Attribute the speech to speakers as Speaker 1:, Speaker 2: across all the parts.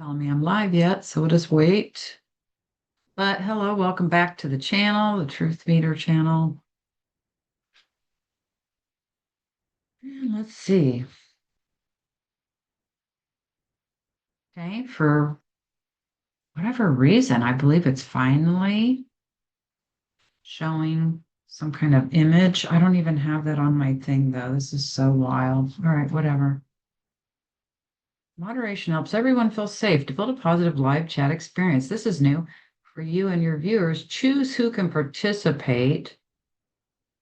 Speaker 1: Telling me I'm live yet, so we'll just wait. But hello, welcome back to the channel, the Truth Meter channel. And let's see. Okay, for whatever reason, I believe it's finally showing some kind of image. I don't even have that on my thing, though. This is so wild. All right, whatever. Moderation helps everyone feel safe to build a positive live chat experience. This is new for you and your viewers. Choose who can participate.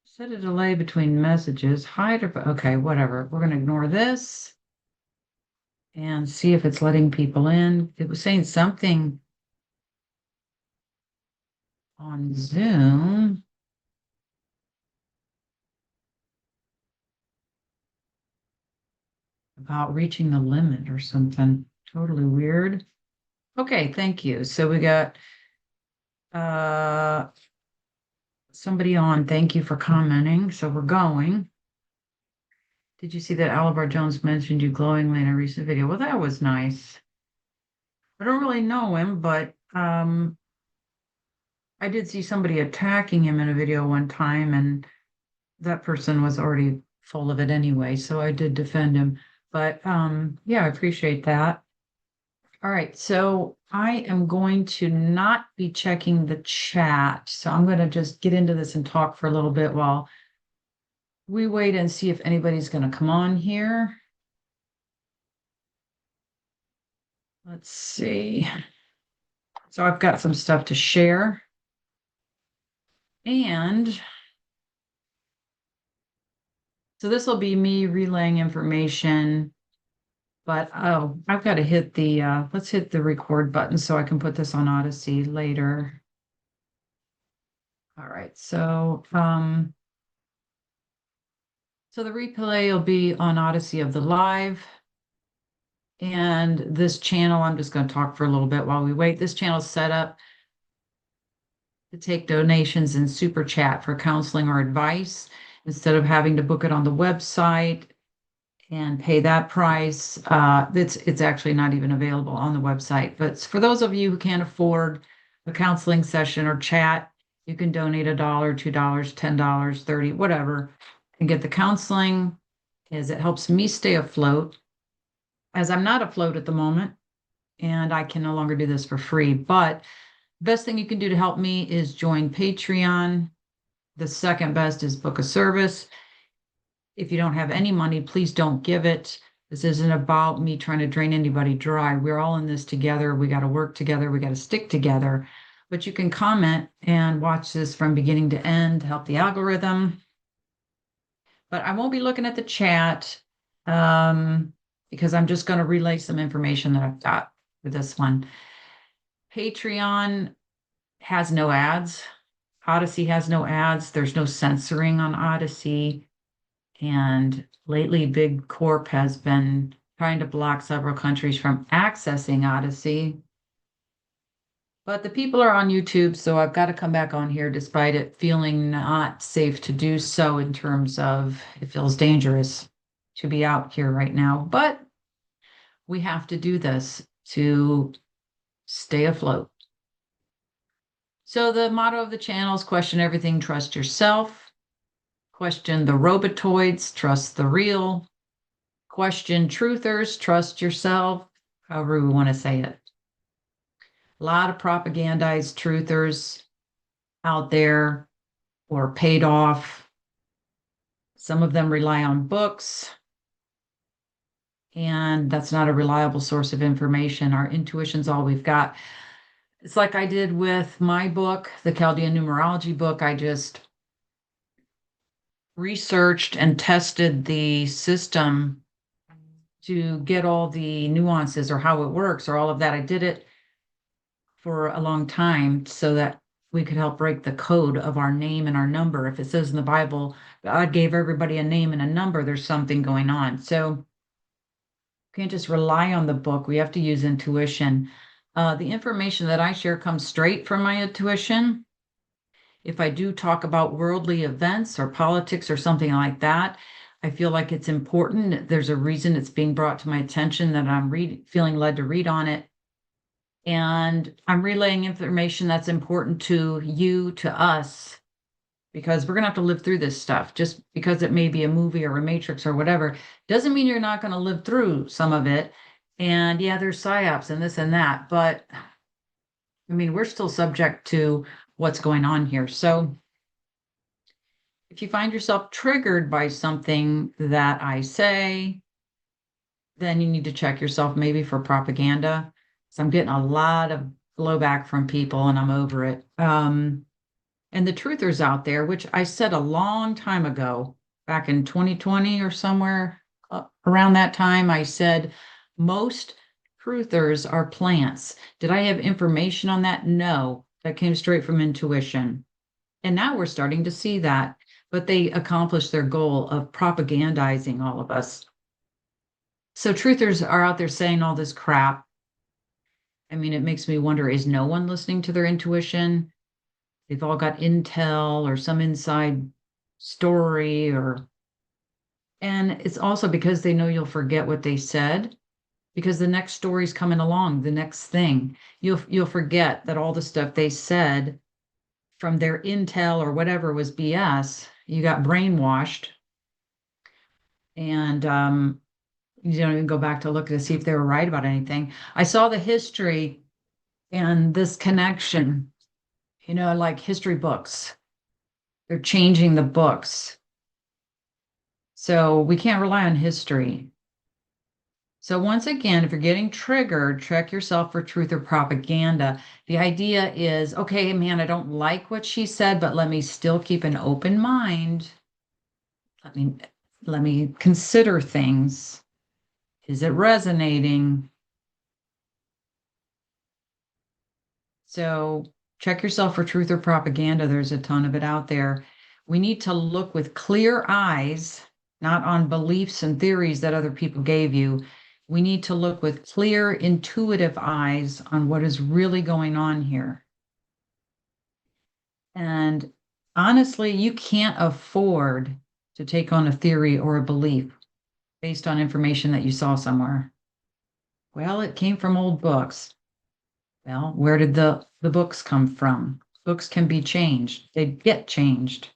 Speaker 1: Set a delay between messages. Hide or okay, whatever. We're going to ignore this and see if it's letting people in. It was saying something on Zoom about reaching the limit or something. Totally weird. Okay, thank you. So we got uh somebody on. Thank you for commenting. So we're going. Did you see that Alibar Jones mentioned you glowingly in a recent video? Well, that was nice. I don't really know him, but I did see somebody attacking him in a video one time, and that person was already full of it anyway, so I did defend him. But yeah, I appreciate that. All right, so I am going to not be checking the chat. So I'm going to just get into this and talk for a little bit while we wait and see if anybody's going to come on here. Let's see. So I've got some stuff to share. And so this will be me relaying information, but oh, I've got to hit the, let's hit the record button so I can put this on Odyssey later. All right, so the replay will be on Odyssey of the live. And this channel, I'm just going to talk for a little bit while we wait. This channel is set up to take donations and super chat for counseling or advice instead of having to book it on the website and pay that price. It's actually not even available on the website. But for those of you who can't afford a counseling session or chat, you can donate $1, $2, $10, 30, whatever, and get the counseling, as it helps me stay afloat, as I'm not afloat at the moment, and I can no longer do this for free. But the best thing you can do to help me is join Patreon. The second best is book a service. If you don't have any money, please don't give it. This isn't about me trying to drain anybody dry. We're all in this together. We got to work together. We got to stick together. But you can comment and watch this from beginning to end, help the algorithm. But I won't be looking at the chat because I'm just going to relay some information that I've got for this one. Patreon has no ads. Odyssey has no ads. There's no censoring on Odyssey. And lately, Big Corp has been trying to block several countries from accessing Odyssey. But the people are on YouTube, so I've got to come back on here despite it feeling not safe to do so, in terms of it feels dangerous to be out here right now. But we have to do this to stay afloat. So the motto of the channel is question everything, trust yourself. Question the robotoids, trust the real. Question truthers, trust yourself, however we want to say it. A lot of propagandized truthers out there, or paid off. Some of them rely on books, and that's not a reliable source of information. Our intuition's all we've got. It's like I did with my book, the Chaldean numerology book. I just researched and tested the system to get all the nuances or how it works or all of that. I did it for a long time so that we could help break the code of our name and our number. If it says in the Bible, God gave everybody a name and a number, there's something going on. So you can't just rely on the book. We have to use intuition. The information that I share comes straight from my intuition. If I do talk about worldly events or politics or something like that, I feel like it's important. There's a reason it's being brought to my attention that I'm feeling led to read on it. And I'm relaying information that's important to you, to us, because we're going to have to live through this stuff. Just because it may be a movie or a Matrix or whatever, doesn't mean you're not going to live through some of it. And yeah, there's psyops and this and that, but I mean, we're still subject to what's going on here. So if you find yourself triggered by something that I say, then you need to check yourself maybe for propaganda. So I'm getting a lot of blowback from people and I'm over it. And the truthers out there, which I said a long time ago, back in 2020 or somewhere around that time, I said most truthers are plants. Did I have information on that? No, that came straight from intuition. And now we're starting to see that, but they accomplished their goal of propagandizing all of us. So truthers are out there saying all this crap. I mean, it makes me wonder, is no one listening to their intuition? They've all got intel or some inside story or and it's also because they know you'll forget what they said because the next story's coming along, the next thing. You'll forget that all the stuff they said from their intel or whatever was BS. You got brainwashed and you don't even go back to look to see if they were right about anything. I saw the history and this connection, like history books. They're changing the books. So we can't rely on history. So once again, if you're getting triggered, check yourself for truth or propaganda. The idea is, okay, man, I don't like what she said, but let me still keep an open mind. Let me let me consider things. Is it resonating? So check yourself for truth or propaganda. There's a ton of it out there. We need to look with clear eyes, not on beliefs and theories that other people gave you. We need to look with clear, intuitive eyes on what is really going on here. And honestly, you can't afford to take on a theory or a belief based on information that you saw somewhere. Well, it came from old books. Well, where did the books come from? Books can be changed. They get changed.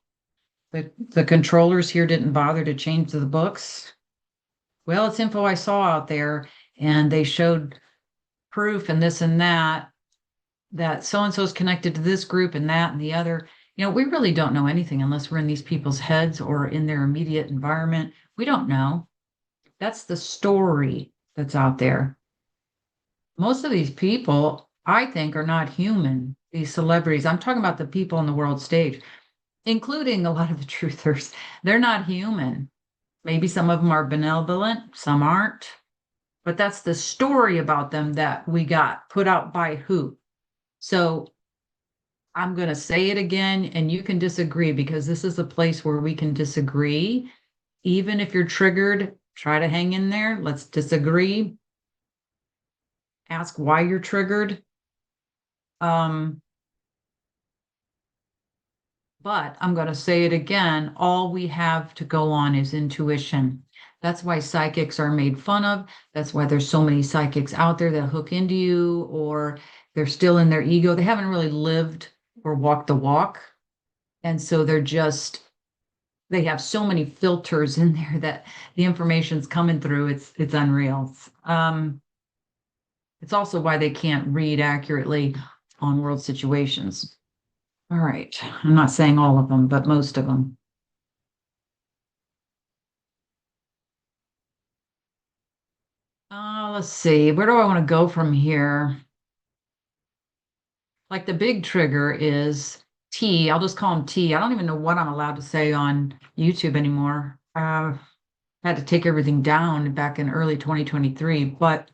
Speaker 1: The controllers here didn't bother to change the books. Well, it's info I saw out there, and they showed proof and this and that so and so is connected to this group and that and the other. We really don't know anything unless we're in these people's heads or in their immediate environment. We don't know. That's the story that's out there. Most of these people, I think, are not human. These celebrities, I'm talking about the people on the world stage, including a lot of the truthers. They're not human. Maybe some of them are benevolent, some aren't. But that's the story about them that we got put out by who? So I'm going to say it again, and you can disagree because this is a place where we can disagree. Even if you're triggered, try to hang in there. Let's disagree. Ask why you're triggered. Um, but I'm going to say it again. All we have to go on is intuition. That's why psychics are made fun of. That's why there's so many psychics out there that hook into you, or they're still in their ego. They haven't really lived or walked the walk. And so they have so many filters in there that the information's coming through. It's unreal. It's also why they can't read accurately on world situations. All right. I'm not saying all of them, but most of them. Let's see. Where do I want to go from here? Like the big trigger is T. I'll just call him T. I don't even know what I'm allowed to say on YouTube anymore. Had to take everything down back in early 2023, but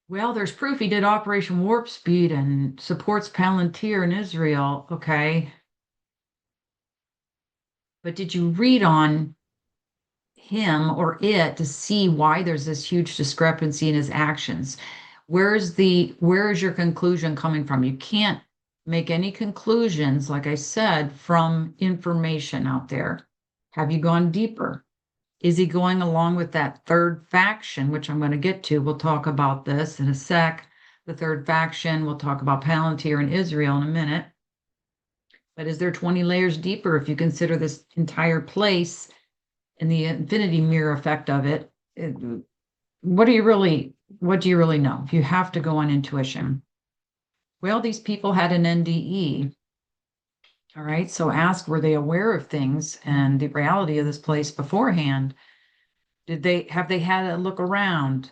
Speaker 1: well, there's proof he did Operation Warp Speed and supports Palantir in Israel. Okay. But did you read on him or it to see why there's this huge discrepancy in his actions? Where is your conclusion coming from? You can't make any conclusions, like I said, from information out there. Have you gone deeper? Is he going along with that third faction, which I'm going to get to? We'll talk about this in a sec. The third faction, we'll talk about Palantir and Israel in a minute. But is there 20 layers deeper if you consider this entire place and the infinity mirror effect of it? What do you really know? You have to go on intuition. Well, these people had an NDE. All right. So ask, were they aware of things and the reality of this place beforehand? Have they had a look around?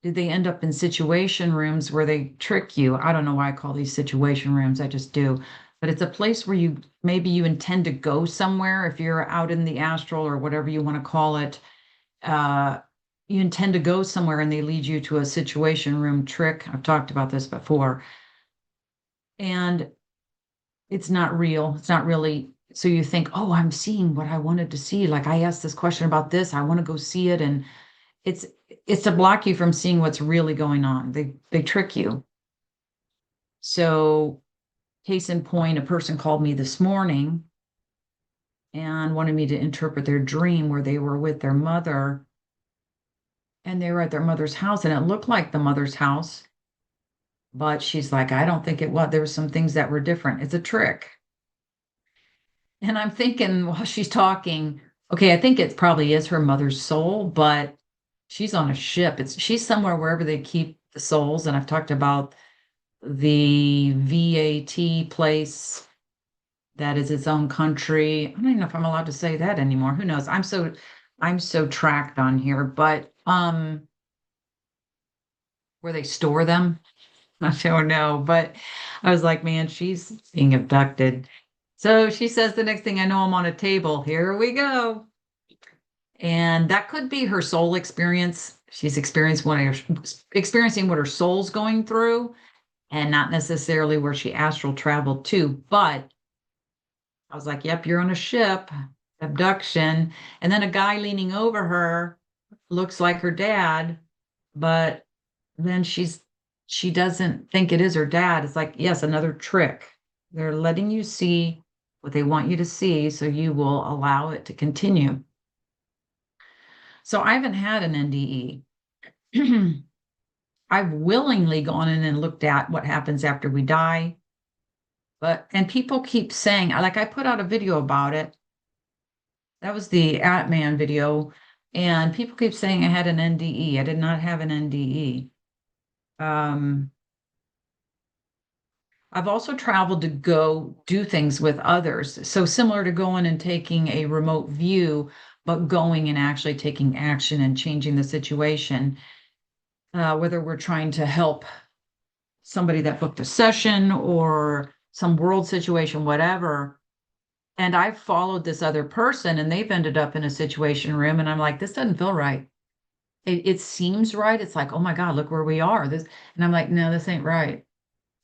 Speaker 1: Did they end up in situation rooms where they trick you? I don't know why I call these situation rooms. I just do. But it's a place where maybe you intend to go somewhere if you're out in the astral or whatever you want to call it. Uh, you intend to go somewhere and they lead you to a situation room trick. I've talked about this before. And it's not real. It's not really. So you think, oh, I'm seeing what I wanted to see. Like I asked this question about this. I want to go see it. And it's to block you from seeing what's really going on. They trick you. So case in point, a person called me this morning and wanted me to interpret their dream where they were with their mother and they were at their mother's house and it looked like the mother's house. But she's like, I don't think it was. There were some things that were different. It's a trick. And I'm thinking while she's talking, okay, I think it probably is her mother's soul, but she's on a ship. She's somewhere wherever they keep the souls. And I've talked about the VAT place that is its own country. I don't even know if I'm allowed to say that anymore. Who knows? I'm so tracked on here, but where they store them. I don't know, but I was like, man, she's being abducted. So she says the next thing I know, I'm on a table. Here we go. And that could be her soul experience. She's experiencing what her soul's going through and not necessarily where she astral traveled to. But I was like, yep, you're on a ship, abduction. And then a guy leaning over her looks like her dad, but then she doesn't think it is her dad. It's like, yes, another trick. They're letting you see what they want you to see, so you will allow it to continue. So I haven't had an NDE. I've willingly gone in and looked at what happens after we die. And people keep saying, like I put out a video about it. That was the Atman video. And people keep saying I had an NDE. I did not have an NDE. I've also traveled to go do things with others. So similar to going and taking a remote view, but going and actually taking action and changing the situation, whether we're trying to help somebody that booked a session or some world situation, whatever. And I've followed this other person and they've ended up in a situation room. And I'm like, this doesn't feel right. It seems right. It's like, oh my God, look where we are. And I'm like, no, this ain't right.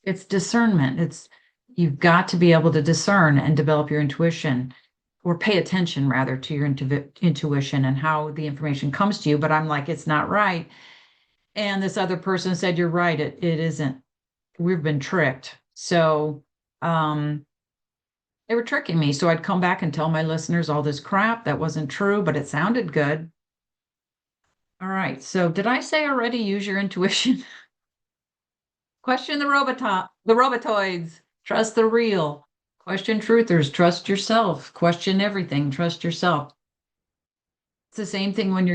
Speaker 1: It's discernment. You've got to be able to discern and develop your intuition or pay attention rather to your intuition and how the information comes to you. But I'm like, it's not right. And this other person said, you're right. It isn't. We've been tricked. So, they were tricking me. So I'd come back and tell my listeners all this crap that wasn't true, but it sounded good. All right. So did I say already use your intuition? Question the robotoids. Trust the real. Question truthers. Trust yourself. Question everything. Trust yourself. It's the same thing when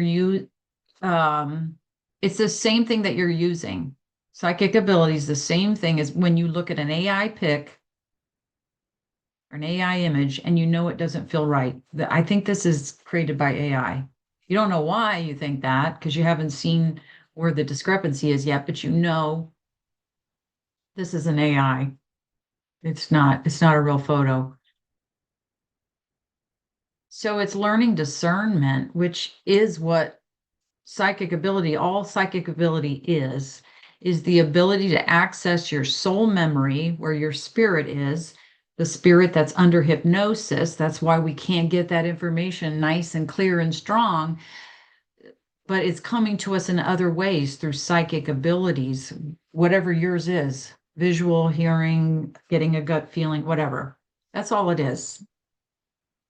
Speaker 1: it's the same thing that you're using. Psychic ability is the same thing as when you look at an AI pic or an AI image and you know it doesn't feel right. I think this is created by AI. You don't know why you think that because you haven't seen where the discrepancy is yet, but you know this is an AI. It's not a real photo. So it's learning discernment, which is what all psychic ability is the ability to access your soul memory where your spirit is, the spirit that's under hypnosis. That's why we can't get that information nice and clear and strong, but it's coming to us in other ways through psychic abilities, whatever yours is, visual, hearing, getting a gut feeling, whatever. That's all it is.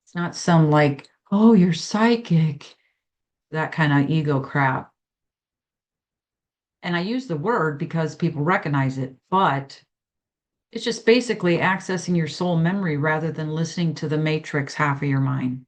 Speaker 1: It's not some like, oh, you're psychic, that kind of ego crap. And I use the word because people recognize it, but it's just basically accessing your soul memory rather than listening to the matrix half of your mind.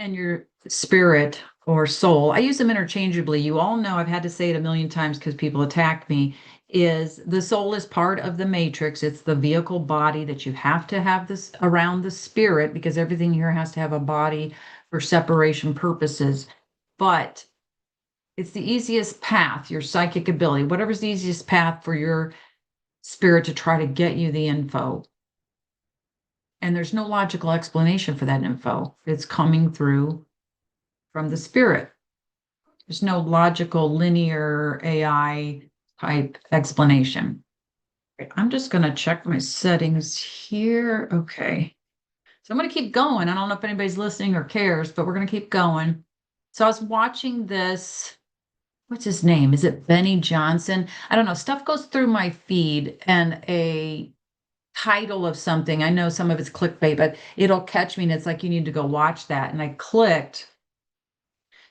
Speaker 1: And your spirit or soul, I use them interchangeably. You all know I've had to say it a million times because people attack me, is the soul is part of the matrix. It's the vehicle body that you have to have this around the spirit because everything here has to have a body for separation purposes. But it's the easiest path, your psychic ability, whatever's the easiest path for your spirit to try to get you the info. And there's no logical explanation for that info. It's coming through from the spirit. There's no logical linear AI type explanation. I'm just going to check my settings here. Okay. So I'm going to keep going. I don't know if anybody's listening or cares, but we're going to keep going. So I was watching this. What's his name? Is it Benny Johnson? I don't know. Stuff goes through my feed and a title of something. I know some of it's clickbait, but it'll catch me and it's like, you need to go watch that. And I clicked.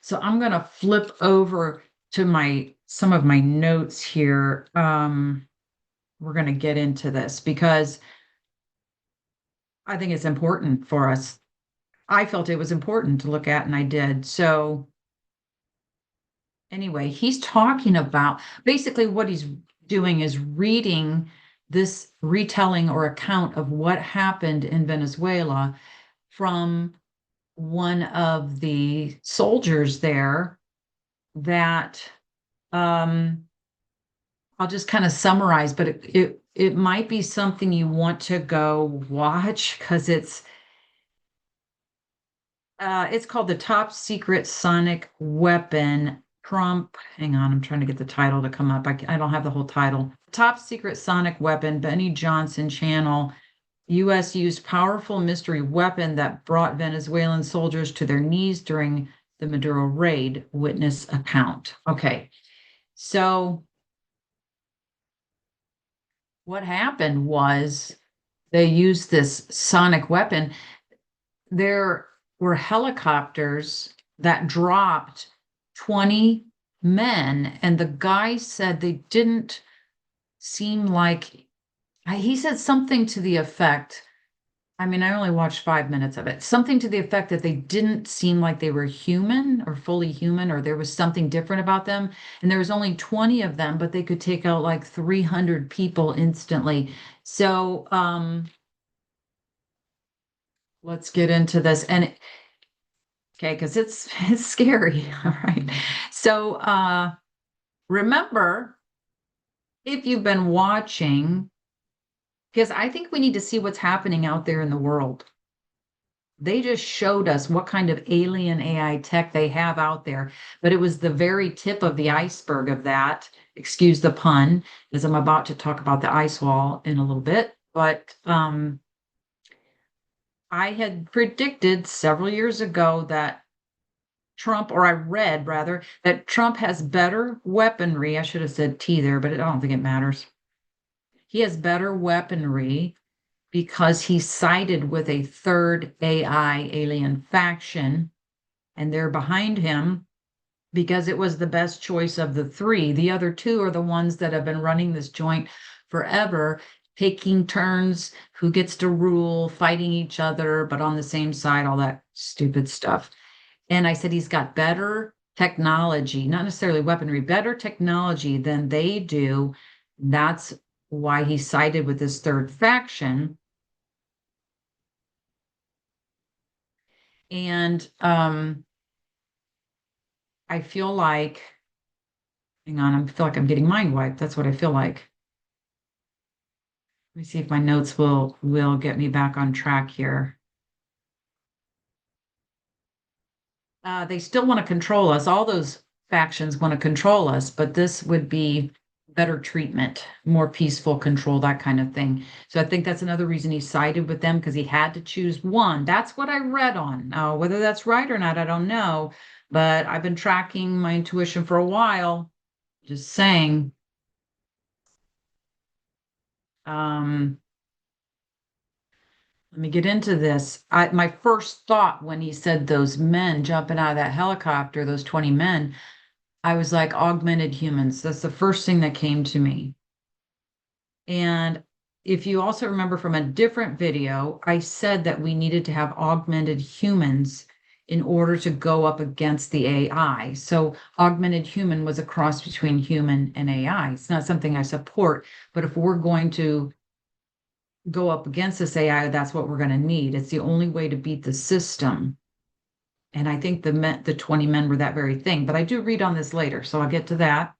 Speaker 1: So I'm going to flip over to my some of my notes here. We're going to get into this because I think it's important for us. I felt it was important to look at, and I did. So anyway, he's talking about basically what he's doing is reading this retelling or account of what happened in Venezuela from one of the soldiers there that I'll just kind of summarize, but it might be something you want to go watch because it's called the Top Secret Sonic Weapon. Trump, hang on, I'm trying to get the title to come up. I don't have the whole title. Top Secret Sonic Weapon, Benny Johnson channel. U.S. used powerful mystery weapon that brought Venezuelan soldiers to their knees during the Maduro raid. Witness account. Okay, so what happened was they used this sonic weapon. There were helicopters that dropped 20 men, and the guy said they didn't seem like, he said something to the effect, I mean, I only watched 5 minutes of it, something to the effect that they didn't seem like they were human or fully human, or there was something different about them. And there was only 20 of them, but they could take out like 300 people instantly. So, let's get into this. And okay, because it's scary. All right. So remember, if you've been watching, because I think we need to see what's happening out there in the world. They just showed us what kind of alien AI tech they have out there, but it was the very tip of the iceberg of that. Excuse the pun, as I'm about to talk about the ice wall in a little bit. But I had predicted several years ago that Trump, or I read rather, that Trump has better weaponry. I should have said T there, but I don't think it matters. He has better weaponry because he sided with a third AI alien faction, and they're behind him because it was the best choice of the three. The other two are the ones that have been running this joint forever, taking turns, who gets to rule, fighting each other, but on the same side, all that stupid stuff. And I said, he's got better technology, not necessarily weaponry, better technology than they do. That's why he sided with this third faction. And I feel like, hang on, I feel like I'm getting mind wiped. That's what I feel like. Let me see if my notes will get me back on track here. They still want to control us. All those factions want to control us, but this would be better treatment, more peaceful control, that kind of thing. So I think that's another reason he sided with them because he had to choose one. That's what I read on. Now, whether that's right or not, I don't know. But I've been tracking my intuition for a while. Just saying. Um, let me get into this. My first thought when he said those men jumping out of that helicopter, those 20 men, I was like, augmented humans. That's the first thing that came to me. And if you also remember from a different video, I said that we needed to have augmented humans in order to go up against the AI. So augmented human was a cross between human and AI. It's not something I support, but if we're going to go up against this AI, that's what we're going to need. It's the only way to beat the system. And I think the 20 men were that very thing. But I do read on this later, so I'll get to that.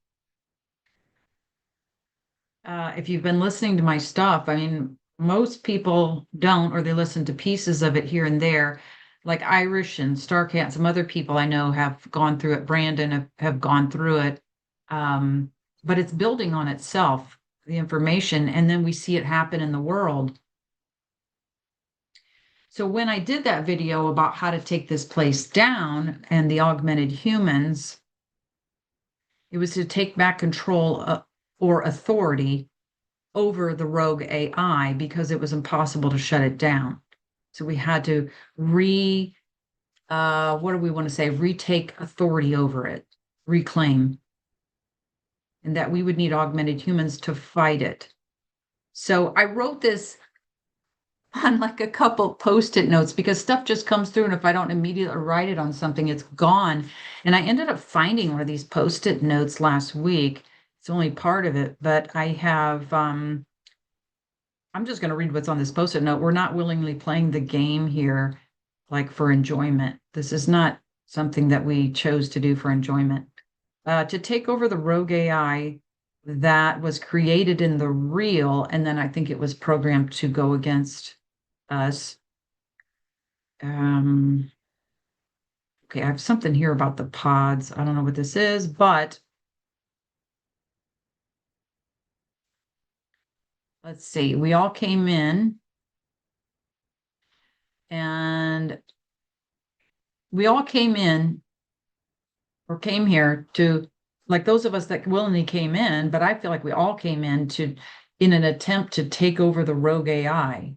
Speaker 1: If you've been listening to my stuff, I mean, most people don't, or they listen to pieces of it here and there. Like Irish and Starcat and some other people I know have gone through it. Brandon have gone through it. Um, but it's building on itself, the information, and then we see it happen in the world. So when I did that video about how to take this place down and the augmented humans, it was to take back control or authority over the rogue AI because it was impossible to shut it down. So we had to what do we want to say? Retake authority over it, reclaim, and that we would need augmented humans to fight it. So I wrote this on like a couple post-it notes because stuff just comes through, and if I don't immediately write it on something, it's gone. And I ended up finding one of these post-it notes last week. It's only part of it, but I have I'm just going to read what's on this post-it note. We're not willingly playing the game here, like for enjoyment. This is not something that we chose to do for enjoyment. To take over the rogue AI that was created in the real, and then I think it was programmed to go against us. Okay, I have something here about the pods. I don't know what this is, but let's see. We all came in and we all came in or came here to, like those of us that willingly came in, but I feel like we all came in to, in an attempt to take over the rogue AI,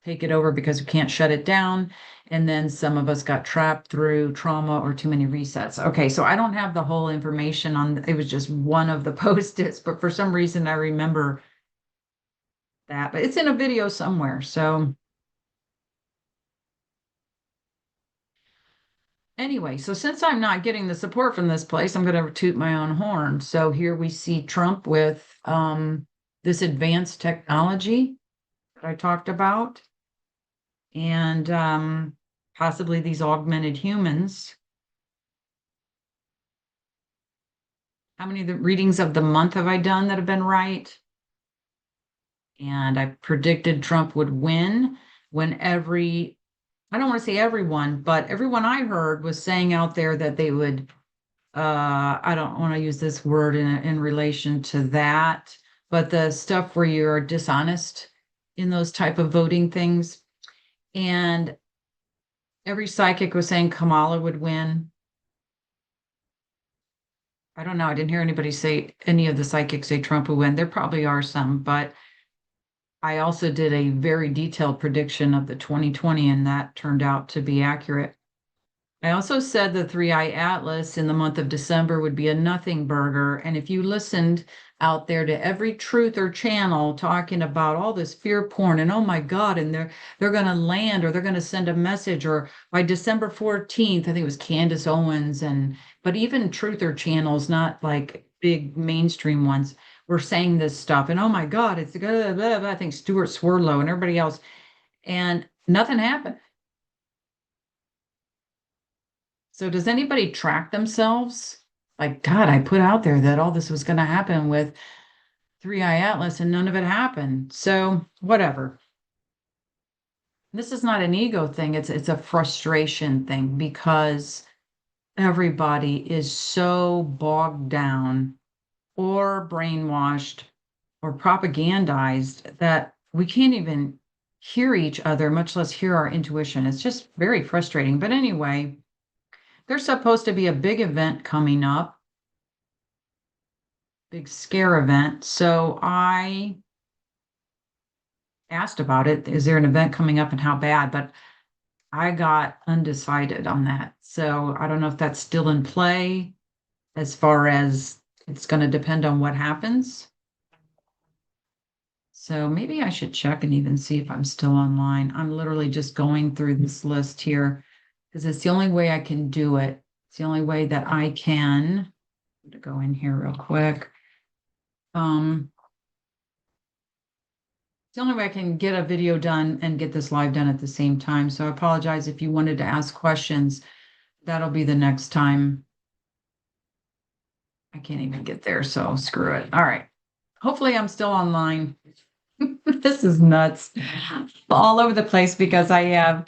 Speaker 1: take it over because we can't shut it down. And then some of us got trapped through trauma or too many resets. Okay, so I don't have the whole information on, it was just one of the post-its, but for some reason I remember that, but it's in a video somewhere. So anyway, so since I'm not getting the support from this place, I'm going to toot my own horn. So here we see Trump with this advanced technology that I talked about, and possibly these augmented humans. How many of the readings of the month have I done that have been right? And I predicted Trump would win when I don't want to say everyone, but everyone I heard was saying out there that they would I don't want to use this word in relation to that, but the stuff where you're dishonest in those type of voting things. And every psychic was saying Kamala would win. I don't know. I didn't hear anybody say any of the psychics say Trump would win. There probably are some, but I also did a very detailed prediction of the 2020, and that turned out to be accurate. I also said the Three Eye Atlas in the month of December would be a nothing burger. And if you listened out there to every truther channel talking about all this fear porn and oh my God, and they're gonna land or they're gonna send a message, or by December 14th, I think it was Candace Owens, and but even truther channels, not like big mainstream ones, were saying this stuff. And oh my God, it's good. I think Stuart Swirlow and everybody else, and nothing happened. So does anybody track themselves? Like, God, I put out there that all this was going to happen with Three Eye Atlas and none of it happened. So whatever. This is not an ego thing. It's a frustration thing because everybody is so bogged down or brainwashed or propagandized that we can't even hear each other, much less hear our intuition. It's just very frustrating. But anyway, there's supposed to be a big event coming up, big scare event. So I asked about it. Is there an event coming up and how bad? But I got undecided on that. So I don't know if that's still in play as far as it's going to depend on what happens. So maybe I should check and even see if I'm still online. I'm literally just going through this list here because it's the only way I can do it. It's the only way that I can. To go in here real quick. It's the only way I can get a video done and get this live done at the same time. So I apologize if you wanted to ask questions. That'll be the next time. I can't even get there, so screw it. All right. Hopefully I'm still online. This is nuts. All over the place because I have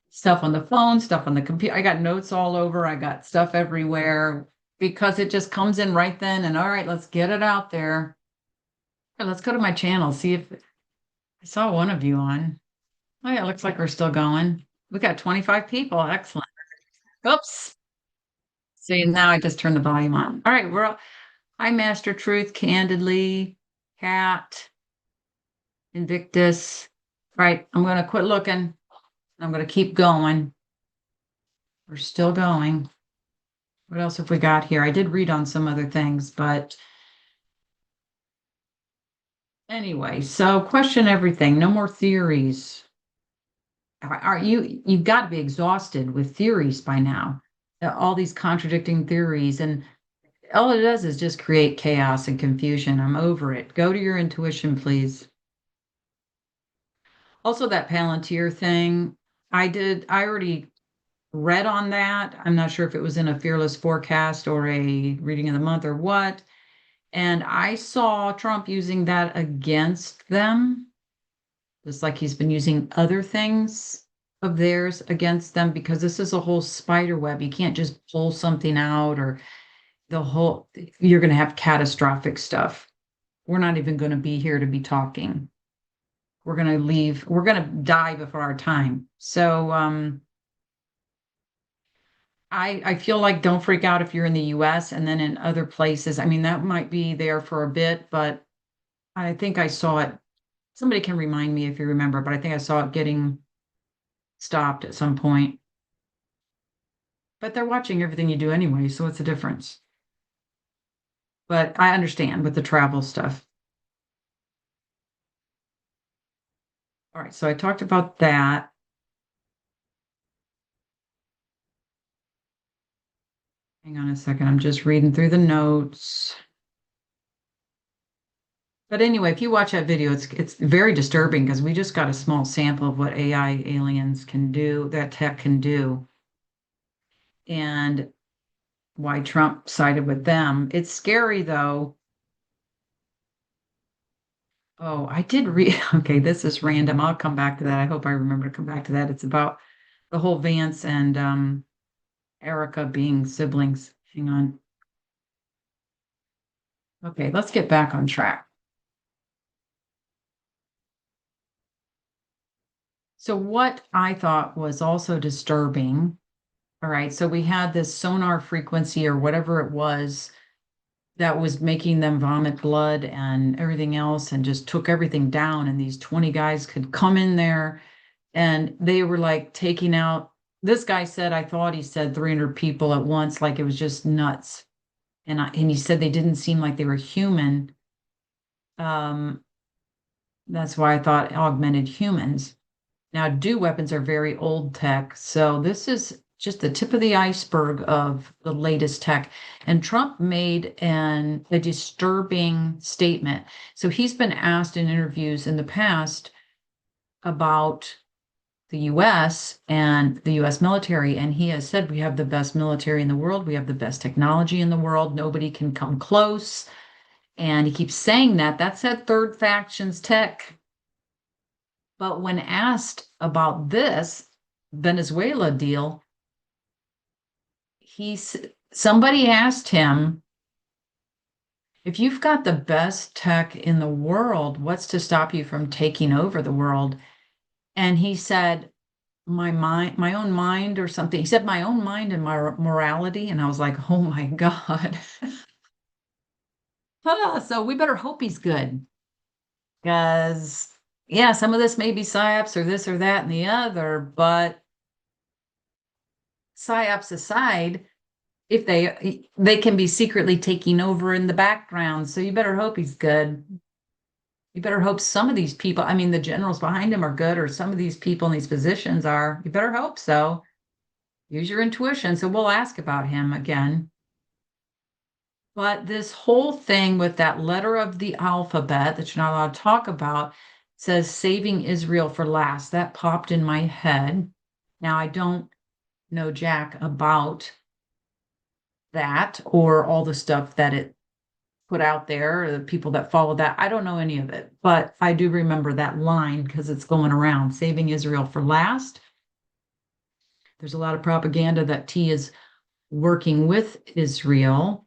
Speaker 1: stuff on the phone, stuff on the computer. I got notes all over. I got stuff everywhere because it just comes in right then. And all right, let's get it out there. Okay, let's go to my channel, see if I saw one of you on. Oh, yeah, it looks like we're still going. We got 25 people. Excellent. Oops. See, now I just turned the volume on. All right, hi, Master Truth, Candidly, Cat, Invictus. All right, I'm going to quit looking. I'm going to keep going. We're still going. What else have we got here? I did read on some other things, but anyway, so question everything. No more theories. You've got to be exhausted with theories by now. All these contradicting theories, and all it does is just create chaos and confusion. I'm over it. Go to your intuition, please. Also, that Palantir thing, I already read on that. I'm not sure if it was in a fearless forecast or a reading of the month or what. And I saw Trump using that against them, just like he's been using other things of theirs against them, because this is a whole spider web. You can't just pull something out or you're going to have catastrophic stuff. We're not even going to be here to be talking. We're going to leave. We're going to die before our time. So, I feel like don't freak out if you're in the US and then in other places. I mean, that might be there for a bit, but I think I saw it. Somebody can remind me if you remember, but I think I saw it getting stopped at some point. But they're watching everything you do anyway, so what's the difference? But I understand with the travel stuff. All right, so I talked about that. Hang on a second, I'm just reading through the notes. But anyway, if you watch that video, it's very disturbing because we just got a small sample of what AI aliens can do, that tech can do, and why Trump sided with them. It's scary though. Oh, I did read. Okay, this is random. I'll come back to that. I hope I remember to come back to that. It's about the whole Vance and Erica being siblings. Hang on. Okay, let's get back on track. So what I thought was also disturbing, all right, so we had this sonar frequency or whatever it was that was making them vomit blood and everything else and just took everything down. And these 20 guys could come in there and they were like taking out. This guy said, I thought he said 300 people at once, like it was just nuts. And he said they didn't seem like they were human. Um, that's why I thought augmented humans. Now, DO weapons are very old tech, so this is just the tip of the iceberg of the latest tech. And Trump made a disturbing statement. So he's been asked in interviews in the past about the US and the US military, and he has said we have the best military in the world, we have the best technology in the world, nobody can come close. And he keeps saying that. That's that third faction's tech. But when asked about this Venezuela deal, somebody asked him, if you've got the best tech in the world, what's to stop you from taking over the world? And he said, my own mind or something. He said, my own mind and my morality. And I was like, oh my God. So we better hope he's good because yeah, some of this may be psyops or this or that and the other, but psyops aside, if they can be secretly taking over in the background. So you better hope he's good. You better hope some of these people, I mean, the generals behind him are good, or some of these people in these positions are. You better hope so. Use your intuition. So we'll ask about him again. But this whole thing with that letter of the alphabet that you're not allowed to talk about says saving Israel for last. That popped in my head. Now, I don't know jack about that or all the stuff that it put out there, or the people that follow that. I don't know any of it, but I do remember that line because it's going around, saving Israel for last. There's a lot of propaganda that T is working with Israel,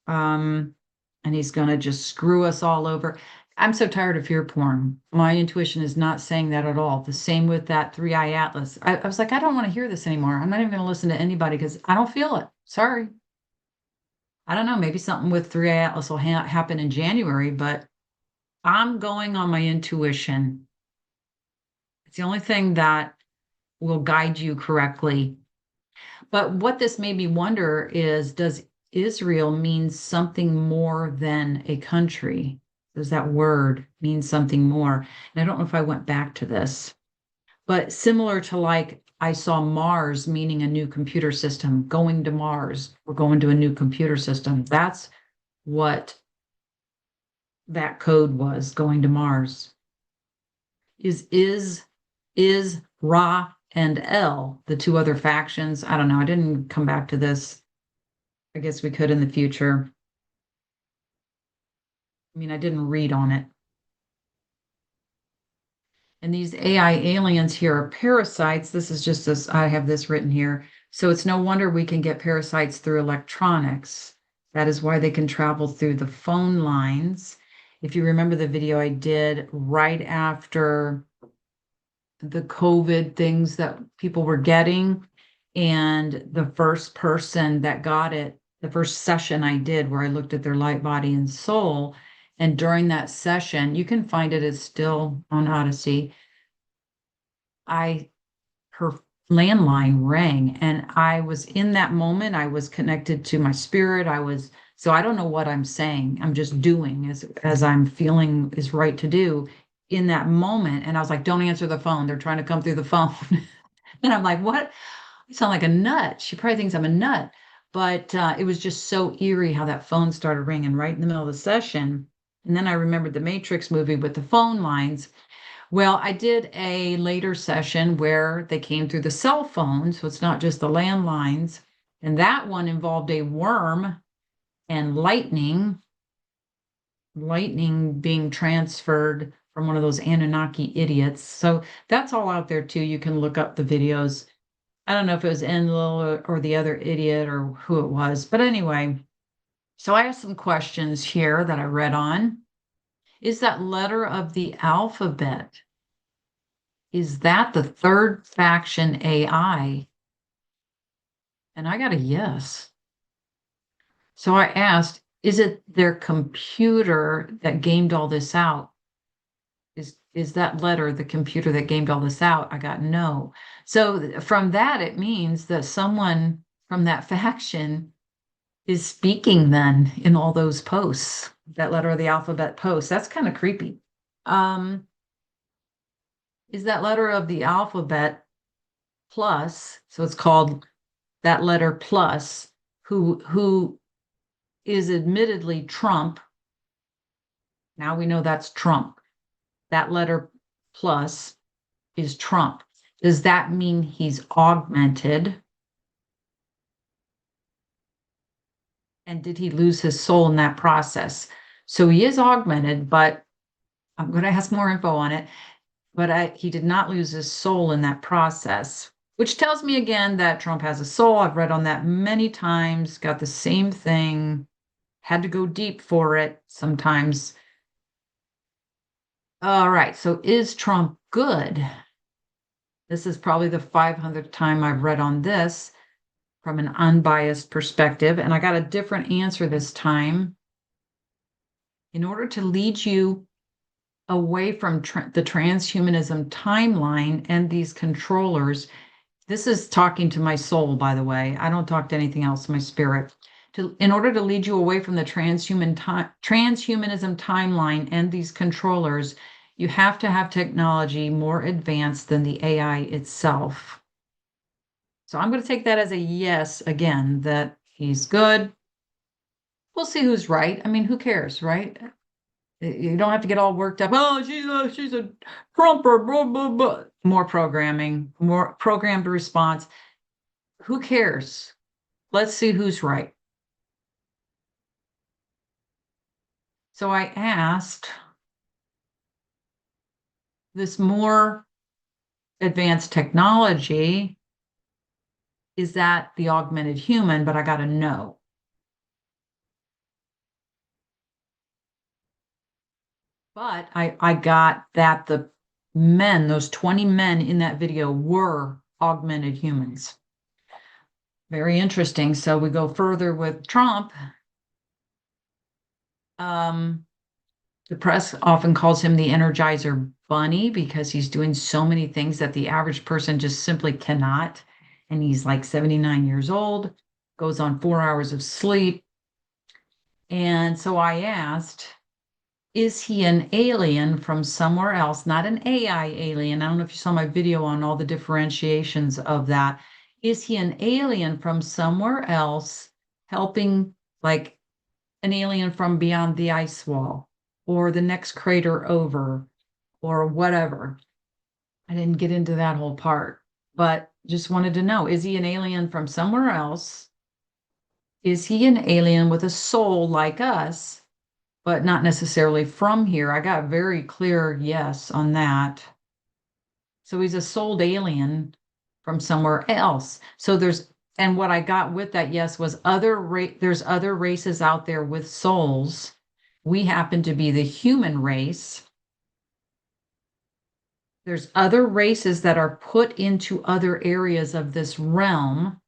Speaker 1: and he's going to just screw us all over. I'm so tired of fear porn. My intuition is not saying that at all. The same with that Three Eye Atlas. I was like, I don't want to hear this anymore. I'm not even going to listen to anybody because I don't feel it. Sorry. I don't know. Maybe something with Three Eye Atlas will happen in January, but I'm going on my intuition. It's the only thing that will guide you correctly. But what this made me wonder is, does Israel mean something more than a country? Does that word mean something more? And I don't know if I went back to this, but similar to like I saw Mars meaning a new computer system, going to Mars, we're going to a new computer system. That's what that code was, going to Mars. Is Ra and El the two other factions? I don't know. I didn't come back to this. I guess we could in the future. I mean, I didn't read on it. And these AI aliens here are parasites. This is just this, I have this written here. So it's no wonder we can get parasites through electronics. That is why they can travel through the phone lines. If you remember the video I did right after the COVID things that people were getting, and the first person that got it, the first session I did where I looked at their light, body, and soul. And during that session, you can find it, it's still on Odyssey. Her landline rang, and I was in that moment, I was connected to my spirit. So I don't know what I'm saying. I'm just doing as I'm feeling is right to do in that moment. And I was like, don't answer the phone. They're trying to come through the phone. And I'm like, what? I sound like a nut. She probably thinks I'm a nut. But it was just so eerie how that phone started ringing right in the middle of the session. And then I remembered the Matrix movie with the phone lines. Well, I did a later session where they came through the cell phone, so it's not just the landlines. And that one involved a worm and lightning being transferred from one of those Anunnaki idiots. So that's all out there too. You can look up the videos. I don't know if it was Enlil or the other idiot or who it was. But anyway, so I have some questions here that I read on. Is that letter of the alphabet? Is that the third faction AI? And I got a yes. So I asked, is it their computer that gamed all this out? Is that letter the computer that gamed all this out? I got no. So from that, it means that someone from that faction is speaking then in all those posts, that letter of the alphabet posts. That's kind of creepy. Um, is that letter of the alphabet plus, so it's called that letter plus, who is admittedly Trump. Now we know that's Trump. That letter plus is Trump. Does that mean he's augmented? And did he lose his soul in that process? So he is augmented, but I'm going to ask more info on it. But he did not lose his soul in that process, which tells me again that Trump has a soul. I've read on that many times, got the same thing, had to go deep for it sometimes. All right, so is Trump good? This is probably the 500th time I've read on this from an unbiased perspective, and I got a different answer this time. In order to lead you away from the transhumanism timeline and these controllers. This is talking to my soul, by the way. I don't talk to anything else, my spirit. In order to lead you away from the transhumanism timeline and these controllers, you have to have technology more advanced than the AI itself. So I'm going to take that as a yes again, that he's good. We'll see who's right. I mean, who cares, right? You don't have to get all worked up. Oh, she's a Trumper, blah, blah, blah. More programming, more programmed response. Who cares? Let's see who's right. So I asked this more advanced technology, is that the augmented human? But I got a no. But I got that the men, those 20 men in that video were augmented humans. Very interesting. So we go further with Trump. The press often calls him the Energizer Bunny because he's doing so many things that the average person just simply cannot. And he's like 79 years old, goes on 4 hours of sleep. And so I asked, is he an alien from somewhere else? Not an AI alien. I don't know if you saw my video on all the differentiations of that. Is he an alien from somewhere else helping, like an alien from beyond the ice wall or the next crater over or whatever? I didn't get into that whole part, but just wanted to know, is he an alien from somewhere else? Is he an alien with a soul like us, but not necessarily from here? I got a very clear yes on that. So he's a souled alien from somewhere else. So and what I got with that yes was there's other races out there with souls. We happen to be the human race. There's other races that are put into other areas of this realm.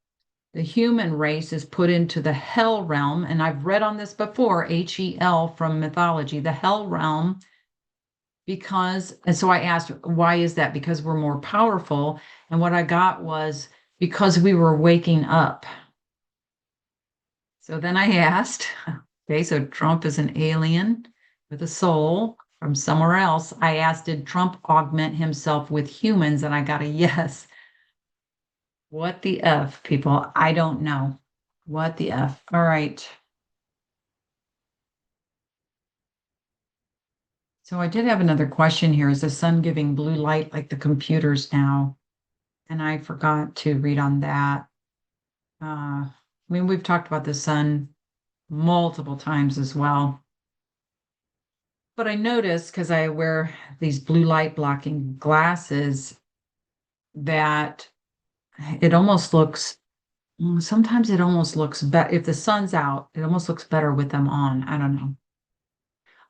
Speaker 1: The human race is put into the hell realm. And I've read on this before, HEL from mythology, the hell realm, and so I asked, why is that? Because we're more powerful. And what I got was because we were waking up. So then I asked, okay, so Trump is an alien with a soul from somewhere else. I asked, did Trump augment himself with humans? And I got a yes. What the F, people? I don't know. What the F? All right. So I did have another question here. Is the sun giving blue light like the computers now? And I forgot to read on that. I mean, we've talked about the sun multiple times as well. But I noticed, because I wear these blue light blocking glasses, that it almost looks, sometimes it almost looks better. If the sun's out, it almost looks better with them on. I don't know.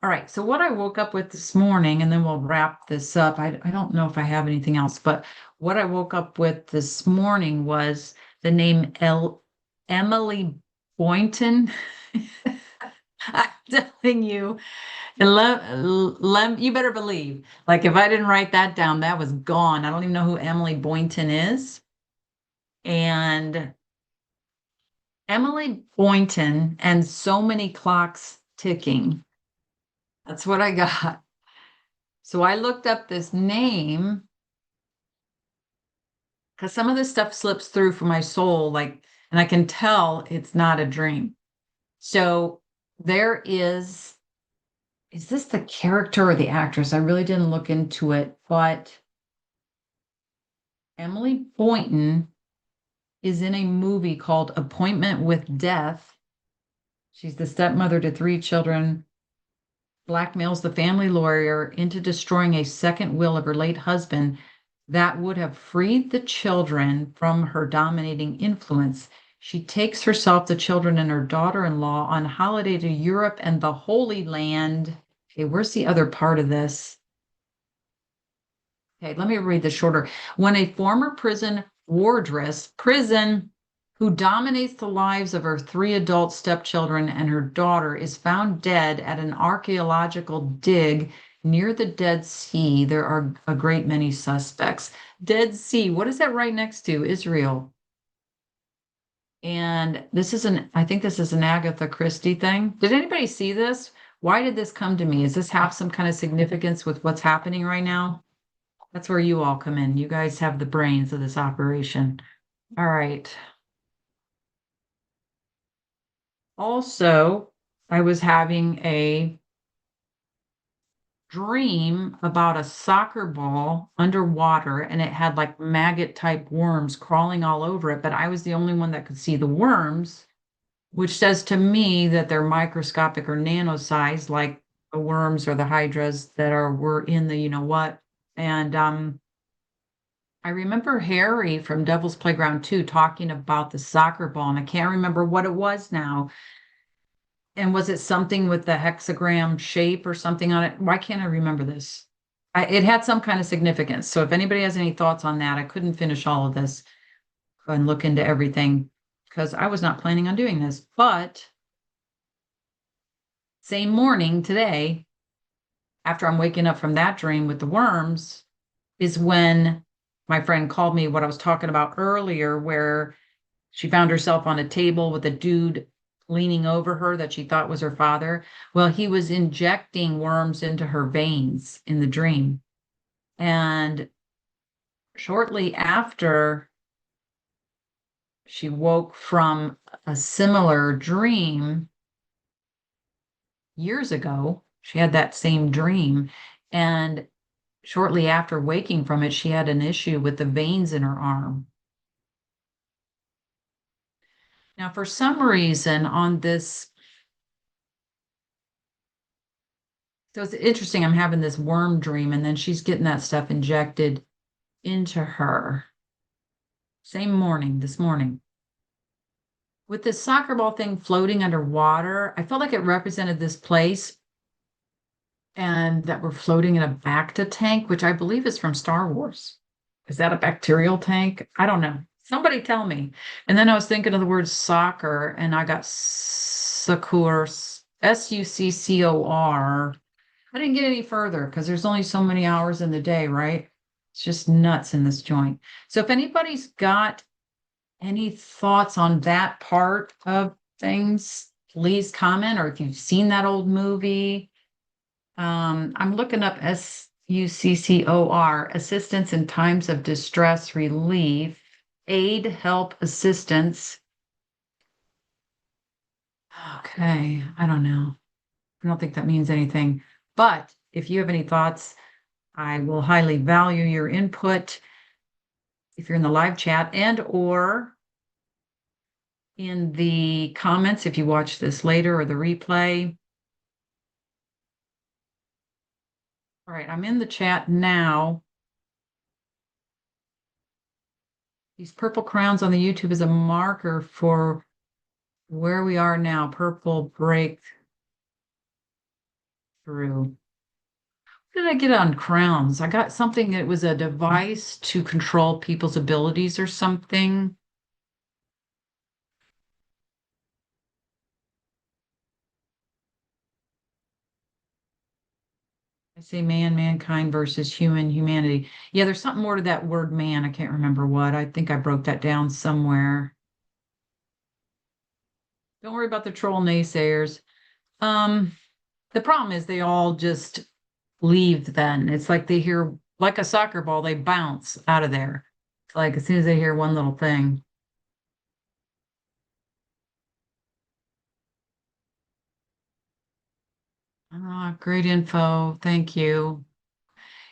Speaker 1: All right. So what I woke up with this morning, and then we'll wrap this up. I don't know if I have anything else, but what I woke up with this morning was the name Emily Boynton. I'm telling you, you better believe. Like if I didn't write that down, that was gone. I don't even know who Emily Boynton is. And Emily Boynton and so many clocks ticking. That's what I got. So I looked up this name because some of this stuff slips through for my soul, and I can tell it's not a dream. So there is this the character or the actress? I really didn't look into it, but Emily Boynton is in a movie called Appointment with Death. She's the stepmother to 3 children, blackmails the family lawyer into destroying a second will of her late husband that would have freed the children from her dominating influence. She takes herself, the children, and her daughter-in-law on holiday to Europe and the Holy Land. Okay, where's the other part of this? Okay, let me read this shorter. When a former prison wardress, who dominates the lives of her 3 adult stepchildren and her daughter, is found dead at an archaeological dig Near the Dead Sea, there are a great many suspects. Dead Sea, what is that right next to? Israel. And I think this is an Agatha Christie thing. Did anybody see this? Why did this come to me? Does this have some kind of significance with what's happening right now? That's where you all come in. You guys have the brains of this operation. All right. Also, I was having a dream about a soccer ball underwater and it had like maggot type worms crawling all over it, but I was the only one that could see the worms, which says to me that they're microscopic or nano sized, like the worms or the hydras that were in the you know what. And I remember Harry from Devil's Playground 2 talking about the soccer ball, and I can't remember what it was now. And was it something with the hexagram shape or something on it? Why can't I remember this? It had some kind of significance. So if anybody has any thoughts on that, I couldn't finish all of this and look into everything because I was not planning on doing this. But same morning today, after I'm waking up from that dream with the worms, is when my friend called me what I was talking about earlier, where she found herself on a table with a dude leaning over her that she thought was her father. Well, he was injecting worms into her veins in the dream. And shortly after she woke from a similar dream years ago, she had that same dream. And shortly after waking from it, she had an issue with the veins in her arm. Now, for some reason, on this, so it's interesting. I'm having this worm dream, and then she's getting that stuff injected into her. Same morning, this morning. With this soccer ball thing floating underwater, I felt like it represented this place and that we're floating in a Bacta tank, which I believe is from Star Wars. Is that a bacterial tank? I don't know. Somebody tell me. And then I was thinking of the word soccer, and I got Succor, Succor. I didn't get any further because there's only so many hours in the day, right? It's just nuts in this joint. So if anybody's got any thoughts on that part of things, please comment, or if you've seen that old movie. I'm looking up SUCCOR, Assistance in Times of Distress Relief, Aid, Help, Assistance. Okay, I don't know. I don't think that means anything. But if you have any thoughts, I will highly value your input if you're in the live chat and or in the comments if you watch this later or the replay. All right, I'm in the chat now. These purple crowns on the YouTube is a marker for where we are now. Purple breakthrough. What did I get on crowns? I got something that was a device to control people's abilities or something. I say man, mankind versus human, humanity. Yeah, there's something more to that word man. I can't remember what. I think I broke that down somewhere. Don't worry about the troll naysayers. The problem is they all just leave then. It's like they hear, like a soccer ball, they bounce out of there. It's like as soon as they hear one little thing. Ah, great info. Thank you.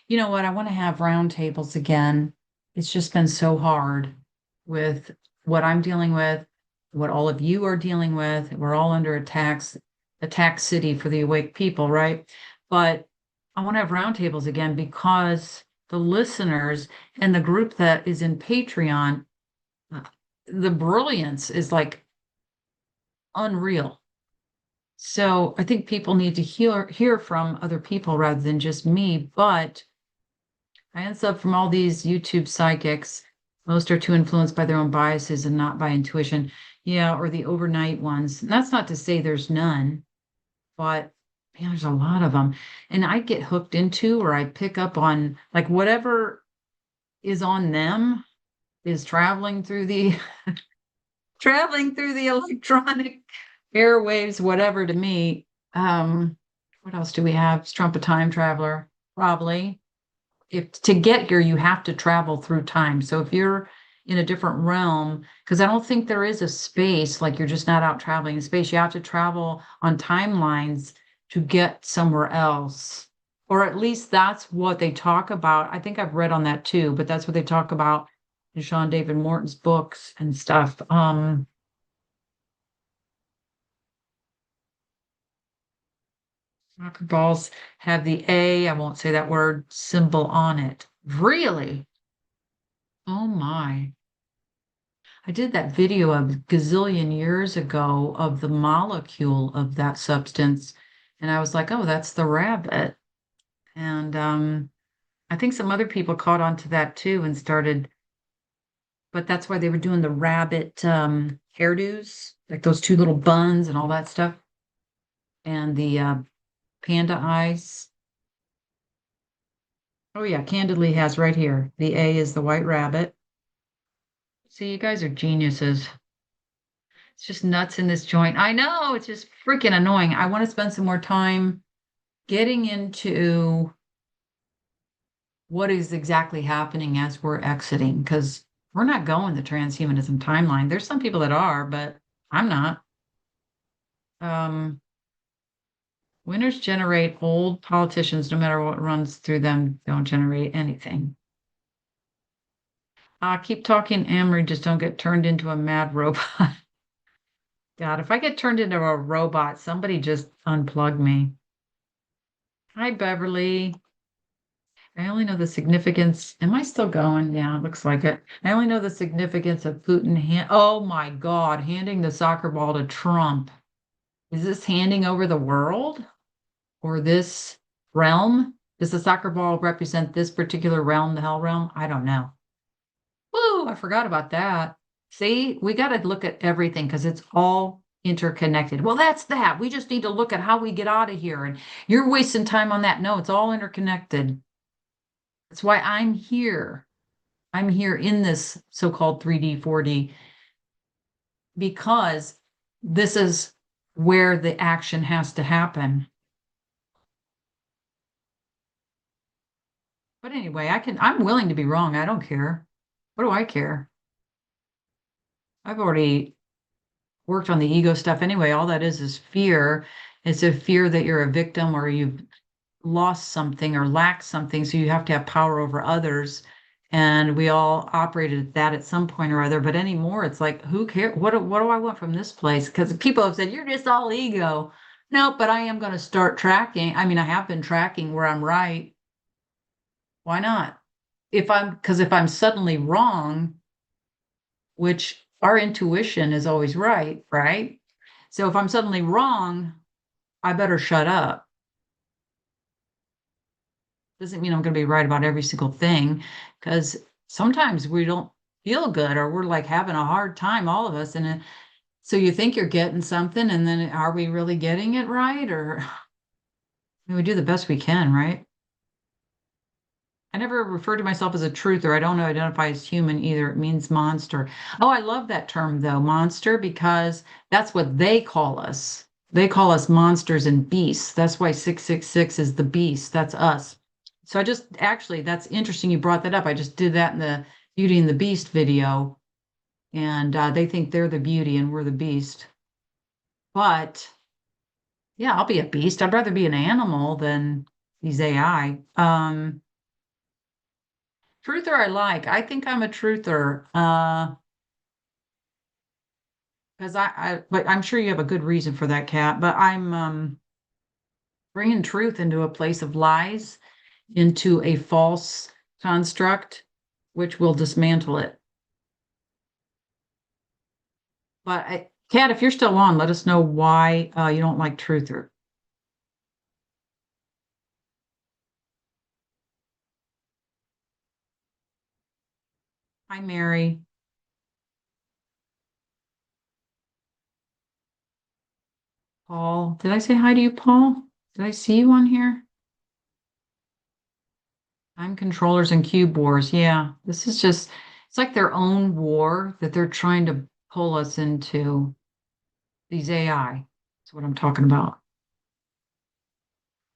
Speaker 1: You know what? I want to have roundtables again. It's just been so hard with what I'm dealing with, what all of you are dealing with. We're all under attack city for the awake people, right? But I want to have roundtables again because the listeners and the group that is in Patreon, uh, the brilliance is like unreal. So I think people need to hear from other people rather than just me. But I unsub from all these YouTube psychics. Most are too influenced by their own biases and not by intuition. Yeah, or the overnight ones. And that's not to say there's none, but Man, there's a lot of them. And I get hooked into or I pick up on like whatever is on them is traveling through the electronic airwaves, whatever to me. What else do we have? Trump a time traveler, probably. If to get here, you have to travel through time. So if you're in a different realm, because I don't think there is a space, like you're just not out traveling in space, you have to travel on timelines to get somewhere else. Or at least that's what they talk about. I think I've read on that too, but that's what they talk about in Sean David Morton's books and stuff. Soccer balls have the A, I won't say that word, symbol on it. Really? Oh my. I did that video a gazillion years ago of the molecule of that substance. And I was like, oh, that's the rabbit. And I think some other people caught on to that too and started, but that's why they were doing the rabbit hairdos, like those two little buns and all that stuff, and the panda eyes. Oh, yeah, Candidly has right here. The A is the white rabbit. See, you guys are geniuses. It's just nuts in this joint. I know, it's just freaking annoying. I want to spend some more time getting into what is exactly happening as we're exiting, because we're not going the transhumanism timeline. There's some people that are, but I'm not. Um, Winners generate old politicians, no matter what runs through them, don't generate anything. Keep talking, Amory, just don't get turned into a mad robot. God, if I get turned into a robot, somebody just unplug me. Hi, Beverly. I only know the significance. Am I still going? Yeah, it looks like it. I only know the significance of Putin oh my God, handing the soccer ball to Trump. Is this handing over the world or this realm? Does the soccer ball represent this particular realm, the hell realm? I don't know. Woo, I forgot about that. See, we got to look at everything because it's all interconnected. Well, that's that. We just need to look at how we get out of here. And you're wasting time on that. No, it's all interconnected. That's why I'm here. I'm here in this so-called 3D, 4D, because this is where the action has to happen. But anyway, I'm willing to be wrong. I don't care. What do I care? I've already worked on the ego stuff anyway. All that is fear. It's a fear that you're a victim or you've lost something or lacked something. So you have to have power over others. And we all operated at that at some point or other. But anymore, it's like, who cares? What do I want from this place? Because people have said, you're just all ego. No, but I am going to start tracking. I mean, I have been tracking where I'm right. Why not? Because if I'm suddenly wrong, which our intuition is always right, right? So if I'm suddenly wrong, I better shut up. Doesn't mean I'm going to be right about every single thing, because sometimes we don't feel good or we're like having a hard time, all of us. And so you think you're getting something, and then are we really getting it right? Or I mean, we do the best we can, right? I never refer to myself as a truther. I don't identify as human either. It means monster. Oh, I love that term though, monster, because that's what they call us. They call us monsters and beasts. That's why 666 is the beast. That's us. So I just actually, that's interesting you brought that up. I just did that in the Beauty and the Beast video, and they think they're the beauty and we're the beast. But yeah, I'll be a beast. I'd rather be an animal than these AI. Truther I like. I think I'm a truther. Because but I'm sure you have a good reason for that, Cat. But I'm bringing truth into a place of lies, into a false construct, which will dismantle it. But Kat, if you're still on, let us know why you don't like truther. Hi, Mary. Paul. Did I say hi to you, Paul? Did I see you on here? Time controllers and cube wars. Yeah, this is just, it's like their own war that they're trying to pull us into these AI. That's what I'm talking about.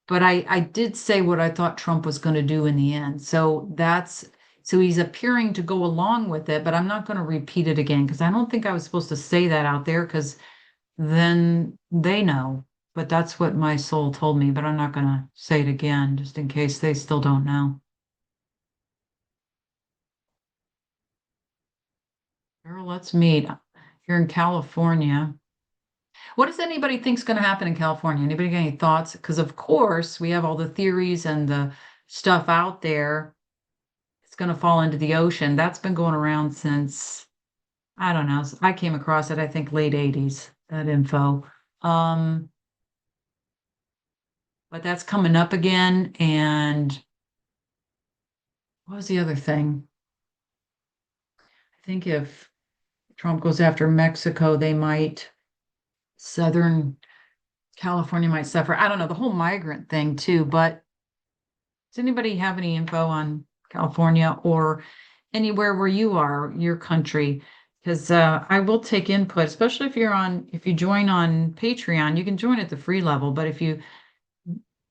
Speaker 1: But I did say what I thought Trump was going to do in the end. So he's appearing to go along with it, but I'm not going to repeat it again because I don't think I was supposed to say that out there because then they know. But that's what my soul told me, but I'm not going to say it again just in case they still don't know. Girl, let's meet here in California. What does anybody think's going to happen in California? Anybody got any thoughts? Because of course we have all the theories and the stuff out there. It's going to fall into the ocean. That's been going around since I don't know. I came across it, I think late 80s, that info. Um, but that's coming up again. And what was the other thing? I think if Trump goes after Mexico, they might, Southern California might suffer. I don't know, the whole migrant thing too. But does anybody have any info on California or anywhere where you are, your country? Because I will take input, especially if you join on Patreon, you can join at the free level. But if you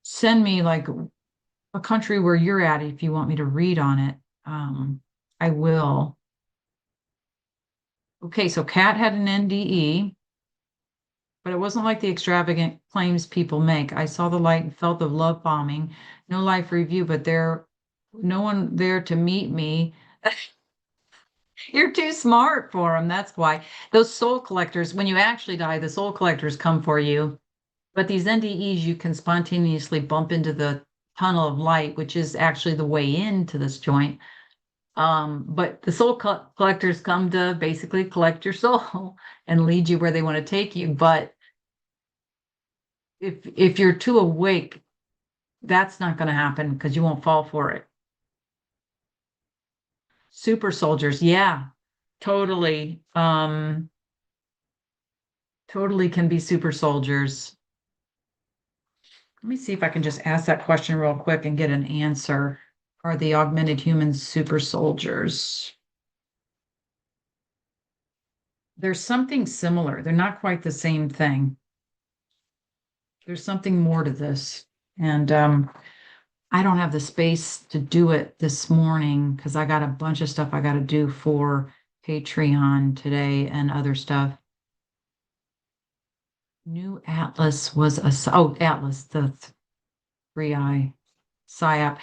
Speaker 1: send me like a country where you're at, if you want me to read on it, I will. Okay, so Kat had an NDE, but it wasn't like the extravagant claims people make. I saw the light and felt the love bombing. No life review, but no one there to meet me. You're too smart for them. That's why those soul collectors, when you actually die, the soul collectors come for you. But these NDEs, you can spontaneously bump into the tunnel of light, which is actually the way into this joint. But the collectors come to basically collect your soul and lead you where they want to take you. But if you're too awake, that's not going to happen because you won't fall for it. Super soldiers, yeah, totally. Totally can be super soldiers. Let me see if I can just ask that question real quick and get an answer. Are the augmented humans super soldiers? There's something similar. They're not quite the same thing. There's something more to this. And I don't have the space to do it this morning because I got a bunch of stuff I got to do for Patreon today and other stuff. New Atlas was Atlas, the 3i PSYOP.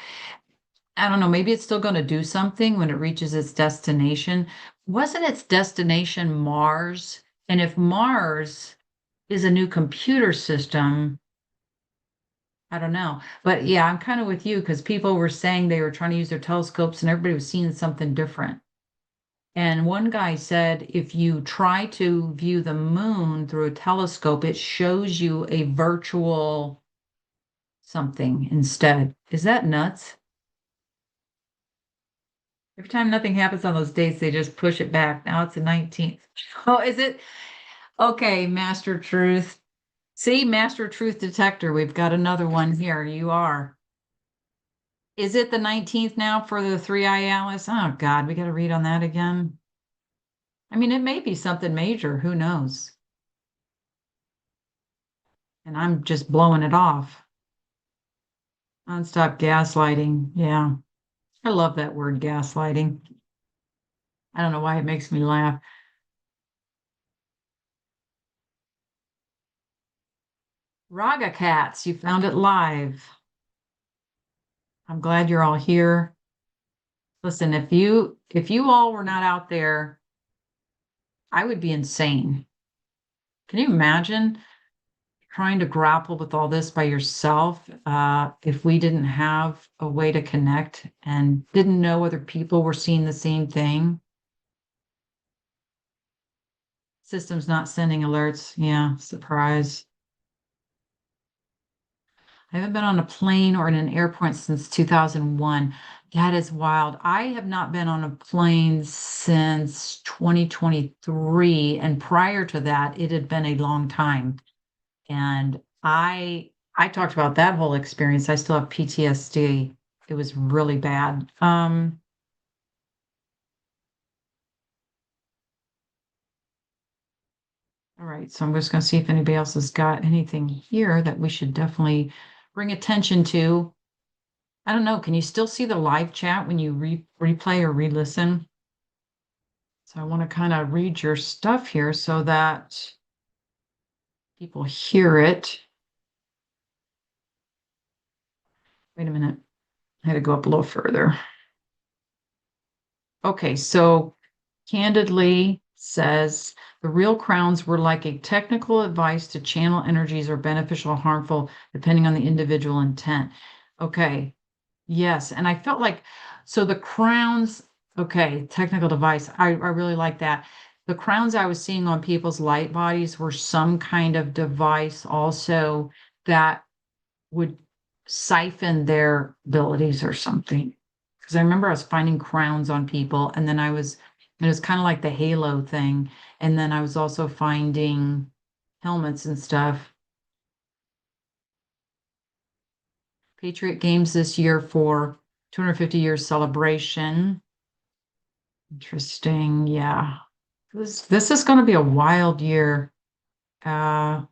Speaker 1: I don't know, maybe it's still going to do something when it reaches its destination. Wasn't its destination Mars? And if Mars is a new computer system, I don't know. But yeah, I'm kind of with you because people were saying they were trying to use their telescopes and everybody was seeing something different. And one guy said if you try to view the moon through a telescope, it shows you a virtual something instead. Is that nuts? Every time nothing happens on those dates, they just push it back. Now it's the 19th. Oh, is it? Okay, Master Truth. See, Master Truth Detector. We've got another one here. You are. Is it the 19th now for the 3i Alice? Oh, God, we got to read on that again. I mean, it may be something major. Who knows? And I'm just blowing it off. Nonstop gaslighting. Yeah. I love that word gaslighting. I don't know why it makes me laugh. Raga Cats, you found it live. I'm glad you're all here. Listen, if you all were not out there, I would be insane. Can you imagine trying to grapple with all this by yourself if we didn't have a way to connect and didn't know other people were seeing the same thing? System's not sending alerts. Yeah, surprise. I haven't been on a plane or in an airport since 2001. That is wild. I have not been on a plane since 2023. And prior to that, it had been a long time. And I I talked about that whole experience. I still have PTSD. It was really bad. All right, so I'm just going to see if anybody else has got anything here that we should definitely bring attention to. I don't know. Can you still see the live chat when you replay or re-listen? So I want to kind of read your stuff here so that people hear it. Wait a minute. I had to go up a little further. Okay, so candidly says the real crowns were like a technical advice to channel energies or beneficial or harmful depending on the individual intent. Okay. Yes. And I felt like, so the crowns, okay, technical device. I really like that. The crowns I was seeing on people's light bodies were some kind of device also that would siphon their abilities or something. Because I remember I was finding crowns on people, and then it was kind of like the halo thing. And then I was also finding helmets and stuff. Patriot Games this year for 250 years celebration. Interesting. Yeah. This is going to be a wild year. Uh,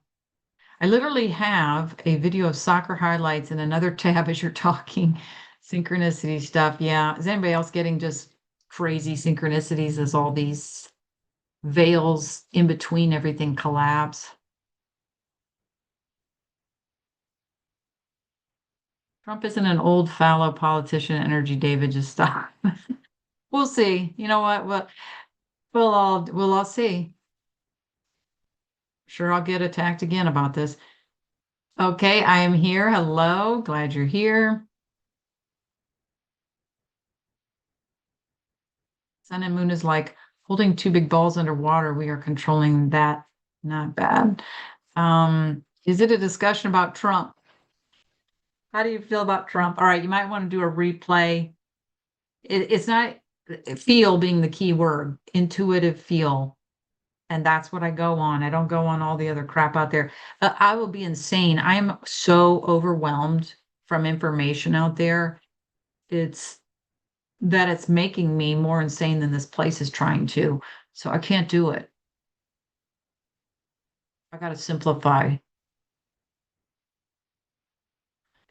Speaker 1: I literally have a video of soccer highlights in another tab as you're talking. Synchronicity stuff. Yeah. Is anybody else getting just crazy synchronicities as all these veils in between everything collapse? Trump isn't an old fallow politician energy, David. Just stop. We'll see. You know what? We'll all see. Sure, I'll get attacked again about this. Okay, I am here. Hello. Glad you're here. Sun and moon is like holding two big balls underwater. We are controlling that. Not bad. Is it a discussion about Trump? How do you feel about Trump? All right, you might want to do a replay. It's not feel being the key word, intuitive feel. And that's what I go on. I don't go on all the other crap out there. I will be insane. I am so overwhelmed from information out there. It's that it's making me more insane than this place is trying to. So I can't do it. I got to simplify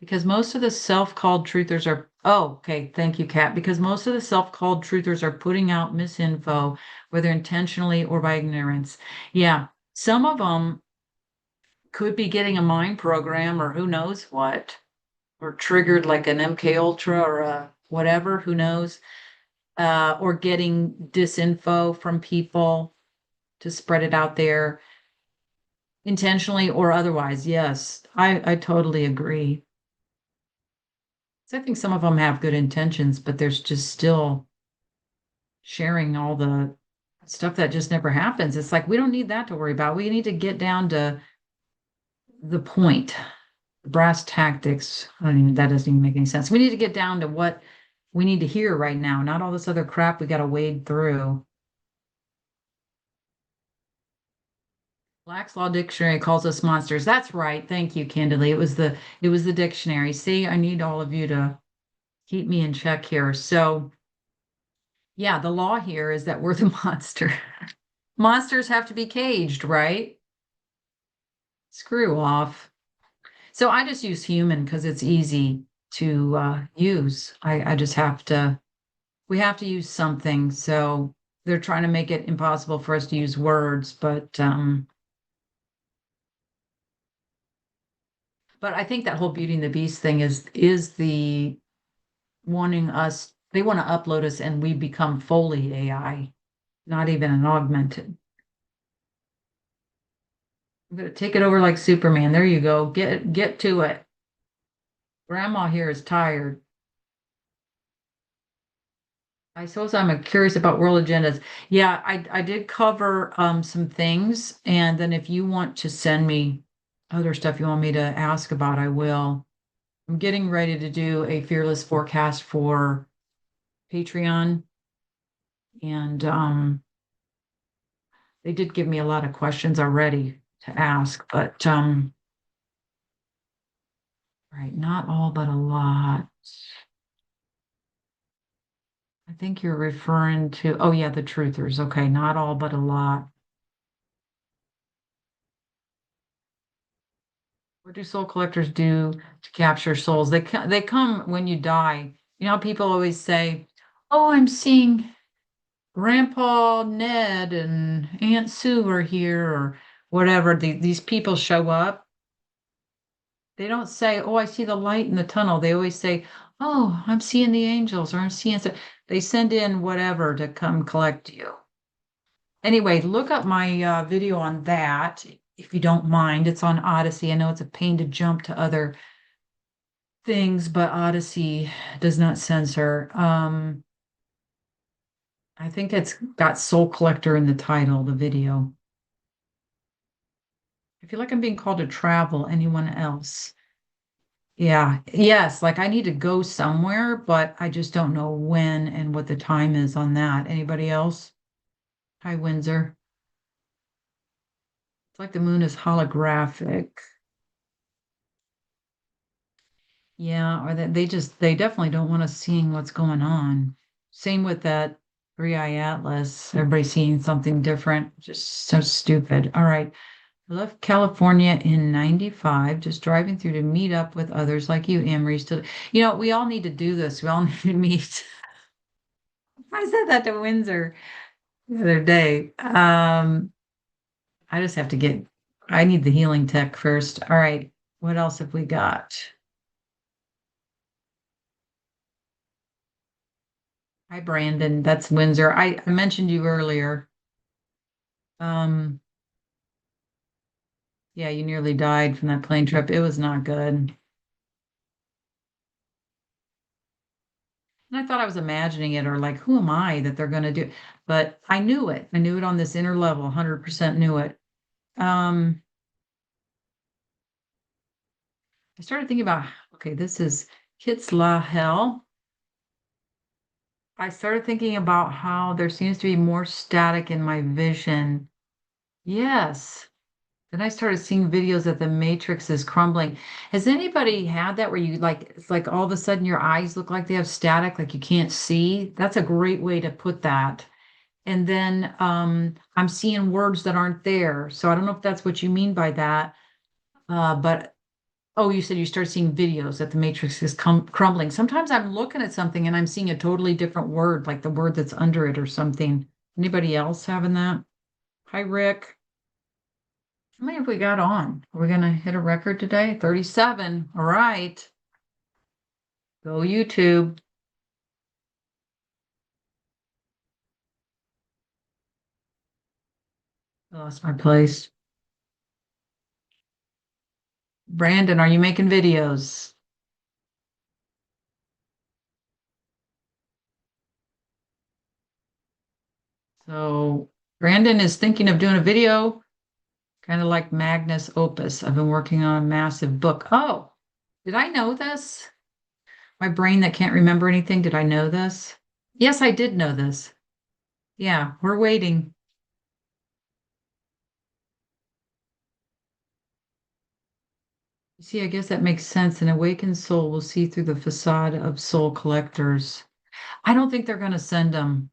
Speaker 1: because most of the self-called truthers are, oh, okay, thank you, Kat. Because most of the self-called truthers are putting out misinfo, whether intentionally or by ignorance. Yeah, some of them could be getting a mind program or who knows what, or triggered like an MK Ultra or a whatever, who knows, or getting disinfo from people to spread it out there intentionally or otherwise. Yes, I totally agree. So I think some of them have good intentions, but there's just still sharing all the stuff that just never happens. It's like we don't need that to worry about. We need to get down to the point, brass tactics. I don't even, that doesn't even make any sense. We need to get down to what we need to hear right now, not all this other crap we got to wade through. Black's Law Dictionary calls us monsters. That's right. Thank you, Candidly. It was the dictionary. See, I need all of you to keep me in check here. So yeah, the law here is that we're the monster. Monsters have to be caged, right? Screw off. So I just use human because it's easy to use. I just have to, we have to use something. So they're trying to make it impossible for us to use words, but I think that whole Beauty and the Beast thing is the wanting us, they want to upload us and we become fully AI, not even an augmented. I'm gonna take it over like Superman. There you go. Get to it. Grandma here is tired. I suppose I'm curious about world agendas. Yeah, I did cover some things, and then if you want to send me other stuff you want me to ask about, I will. I'm getting ready to do a fearless forecast for Patreon, and they did give me a lot of questions already to ask, but Right, not all, but a lot. I think you're referring to, oh yeah, the truthers. Okay, not all, but a lot. What do soul collectors do to capture souls? They come when you die. You know how people always say, "Oh, I'm seeing Grandpa Ned and Aunt Sue are here," or whatever. These people show up. They don't say, "Oh, I see the light in the tunnel." They always say, "Oh, I'm seeing the angels," or "I'm seeing." They send in whatever to come collect you. Anyway, look up my video on that if you don't mind. It's on Odyssey. I know it's a pain to jump to other things, but Odyssey does not censor. I think it's got Soul Collector in the title, the video. I feel like I'm being called to travel. Anyone else? Yeah, yes, like I need to go somewhere, but I just don't know when and what the time is on that. Anybody else? Hi, Windsor. It's like the moon is holographic. Yeah, or that they definitely don't want us seeing what's going on. Same with that three-eye atlas. Everybody's seeing something different. Just so stupid. All right. I left California in 95, just driving through to meet up with others like you, Amory's to, we all need to do this. We all need to meet. I said that to Windsor the other day. I just have to I need the healing tech first. All right. What else have we got? Hi, Brandon. That's Windsor. I mentioned you earlier. Um, yeah, you nearly died from that plane trip. It was not good. And I thought I was imagining it or like, who am I that they're going to do? But I knew it. I knew it on this inner level, 100% knew it. Um, I started thinking about, okay, this is Kitzla Hell. I started thinking about how there seems to be more static in my vision. Yes. Then I started seeing videos that the matrix is crumbling. Has anybody had that where you like, it's like all of a sudden your eyes look like they have static, like you can't see? That's a great way to put that. And then I'm seeing words that aren't there. So I don't know if that's what you mean by that. But oh, you said you start seeing videos that the matrix is crumbling. Sometimes I'm looking at something and I'm seeing a totally different word, like the word that's under it or something. Anybody else having that? Hi, Rick. How many have we got on? Are we going to hit a record today? 37. All right. Go YouTube. I lost my place. Brandon, are you making videos? So Brandon is thinking of doing a video, kind of like Magnus Opus. I've been working on a massive book. Oh, did I know this? My brain that can't remember anything, did I know this? Yes, I did know this. Yeah, we're waiting. You see, I guess that makes sense. An awakened soul will see through the facade of soul collectors. I don't think they're going to send them.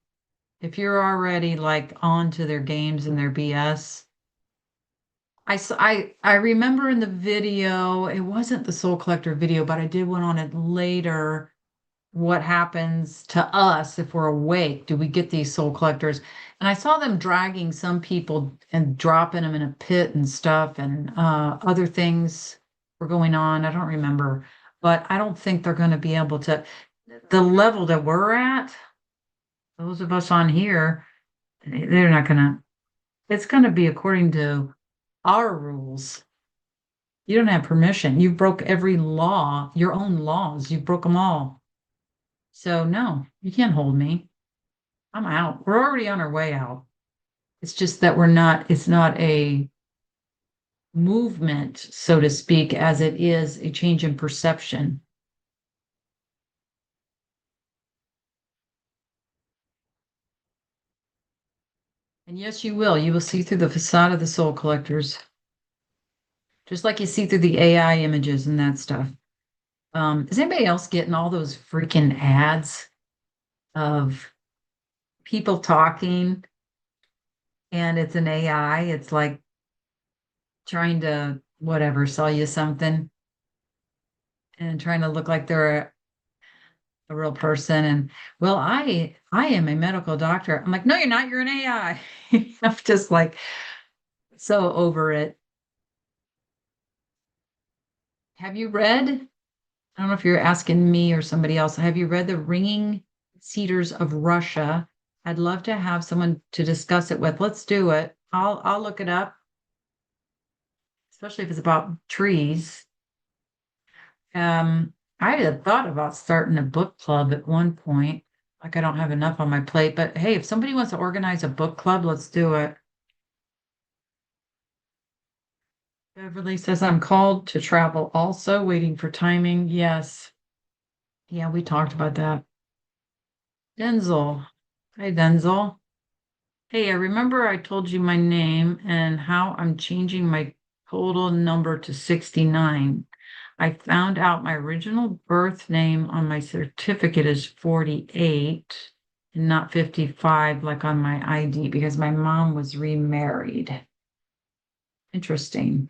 Speaker 1: If you're already like on to their games and their BS, I remember in the video, it wasn't the Soul Collector video, but I did one on it later. What happens to us if we're awake? Do we get these soul collectors? And I saw them dragging some people and dropping them in a pit and stuff, and other things were going on. I don't remember, but I don't think they're going to be able to. The level that we're at, those of us on here, they're not going to. It's going to be according to our rules. You don't have permission. You broke every law, your own laws. You broke them all. So no, you can't hold me. I'm out. We're already on our way out. It's just that it's not a movement, so to speak, as it is a change in perception. And yes, you will. You will see through the facade of the soul collectors, just like you see through the AI images and that stuff. Is anybody else getting all those freaking ads of people talking and it's an AI? It's like trying to whatever sell you something and trying to look like they're a real person. And well, I am a medical doctor. I'm like, no, you're not. You're an AI. I'm just like so over it. Have you read? I don't know if you're asking me or somebody else. Have you read The Ringing Cedars of Russia? I'd love to have someone to discuss it with. Let's do it. I'll look it up, especially if it's about trees. I had thought about starting a book club at one point. Like I don't have enough on my plate, but hey, if somebody wants to organize a book club, let's do it. Beverly says I'm called to travel also, waiting for timing. Yes. Yeah, we talked about that. Denzel. Hi, Denzel. Hey, I remember I told you my name and how I'm changing my total number to 69. I found out my original birth name on my certificate is 48 and not 55 like on my ID because my mom was remarried. Interesting.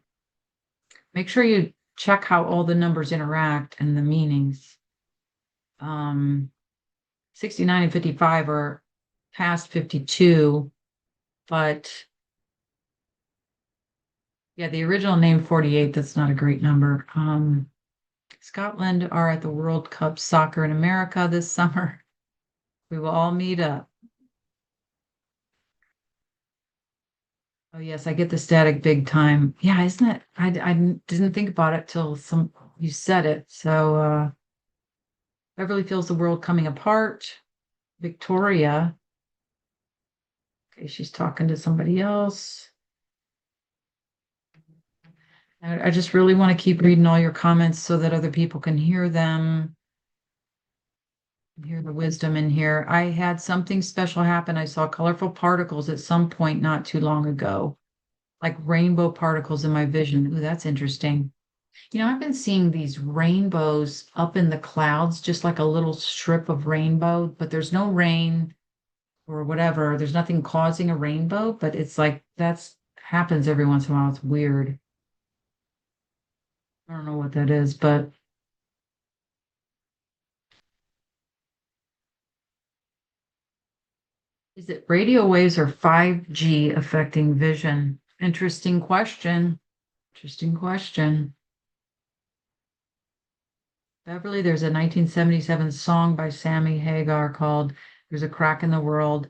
Speaker 1: Make sure you check how all the numbers interact and the meanings. Um, 69 and 55 are past 52, but yeah, the original name 48, that's not a great number. Scotland are at the World Cup soccer in America this summer. We will all meet up. Oh yes, I get the static big time. Yeah, isn't it? I didn't think about it till some you said it. So Beverly feels the world coming apart. Victoria, okay, she's talking to somebody else. I just really want to keep reading all your comments so that other people can hear them, hear the wisdom in here. I had something special happen. I saw colorful particles at some point not too long ago, like rainbow particles in my vision. Ooh, that's interesting. You know, I've been seeing these rainbows up in the clouds, just like a little strip of rainbow, but there's no rain or whatever. There's nothing causing a rainbow, but it's like that's happens every once in a while. It's weird. I don't know what that is, but is it radio waves or 5G affecting vision? Interesting question. Interesting question. Beverly, there's a 1977 song by Sammy Hagar called There's a Crack in the World.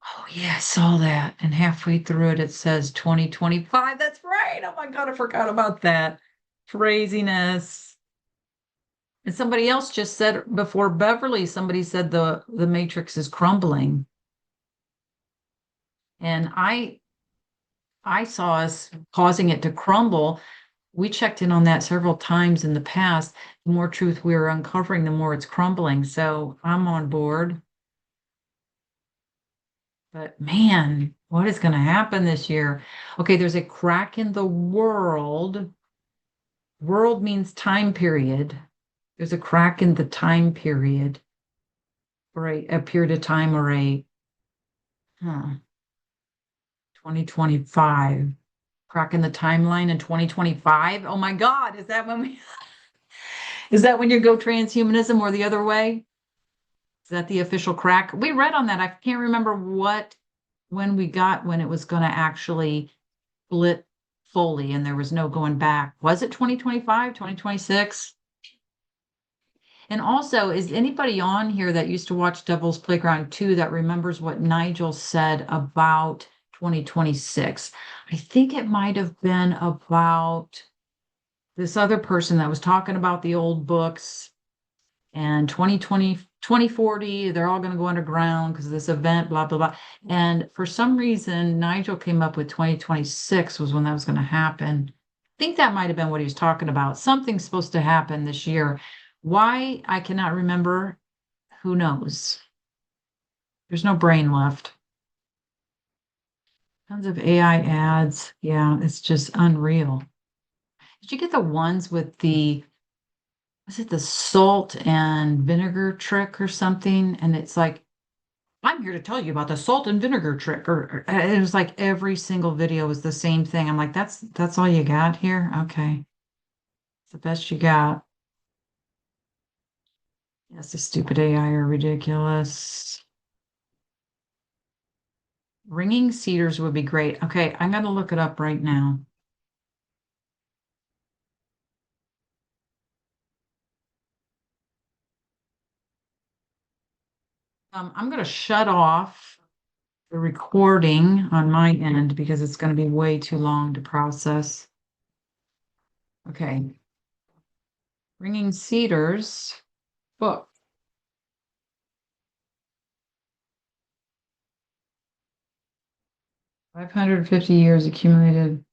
Speaker 1: Oh, yeah, I saw that. And halfway through it, it says 2025. That's right. Oh my God, I forgot about that. Craziness. And somebody else just said before Beverly, somebody said the matrix is crumbling. And I saw us causing it to crumble. We checked in on that several times in the past. The more truth we are uncovering, the more it's crumbling. So I'm on board. But man, what is going to happen this year? Okay, there's a crack in the world. World means time period. There's a crack in the time period or a period of time or a huh, 2025. Crack in the timeline in 2025. Oh my God, is that when we is that when you go transhumanism or the other way? Is that the official crack? We read on that. I can't remember when we got when it was going to actually split fully and there was no going back. Was it 2025, 2026? And also, is anybody on here that used to watch Devil's Playground 2 that remembers what Nigel said about 2026? I think it might have been about this other person that was talking about the old books and 2020, 2040, they're all going to go underground because of this event, blah, blah, blah. And for some reason, Nigel came up with 2026 was when that was going to happen. I think that might have been what he was talking about. Something's supposed to happen this year. Why? I cannot remember. Who knows? There's no brain left. Tons of AI ads. Yeah, it's just unreal. Did you get the ones with the was it the salt and vinegar trick or something? And it's like, I'm here to tell you about the salt and vinegar trick. Or it was like every single video was the same thing. I'm like, that's all you got here? Okay. It's the best you got. Yes, the stupid AI are ridiculous. Ringing cedars would be great. Okay, I'm gonna look it up right now. I'm gonna shut off the recording on my end because it's gonna be way too long to process. Okay, Ringing Cedars book. 550 years accumulated.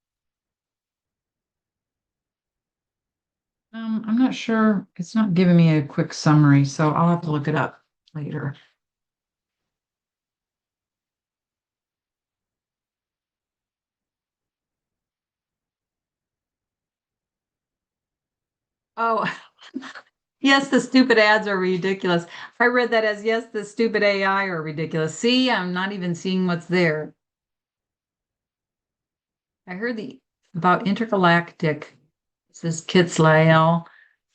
Speaker 1: I'm not sure. It's not giving me a quick summary, so I'll have to look it up later. Oh, yes, the stupid ads are ridiculous. I read that as yes, the stupid AI are ridiculous. See, I'm not even seeing what's there. I heard the about intergalactic. This is Kitslael.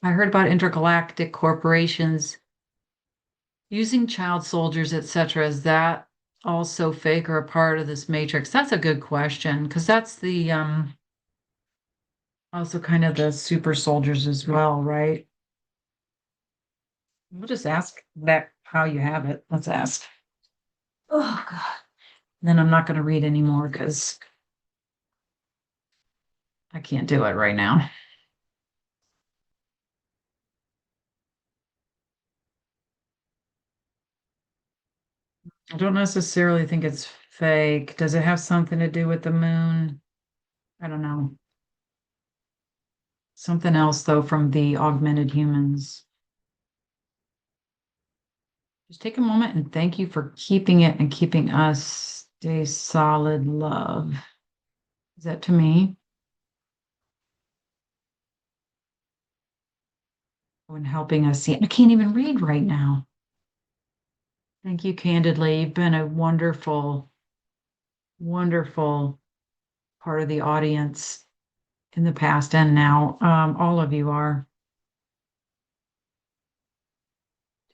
Speaker 1: I heard about intergalactic corporations using child soldiers, etc. Is that also fake or a part of this matrix? That's a good question because that's the also kind of the super soldiers as well, right? We'll just ask that how you have it. Let's ask. Oh God. Then I'm not going to read anymore because I can't do it right now. I don't necessarily think it's fake. Does it have something to do with the moon? I don't know. Something else though from the augmented humans. Just take a moment and thank you for keeping it and keeping us. Stay solid, love. Is that to me? When helping us see it. I can't even read right now. Thank you, candidly. You've been a wonderful, wonderful part of the audience in the past and now. All of you are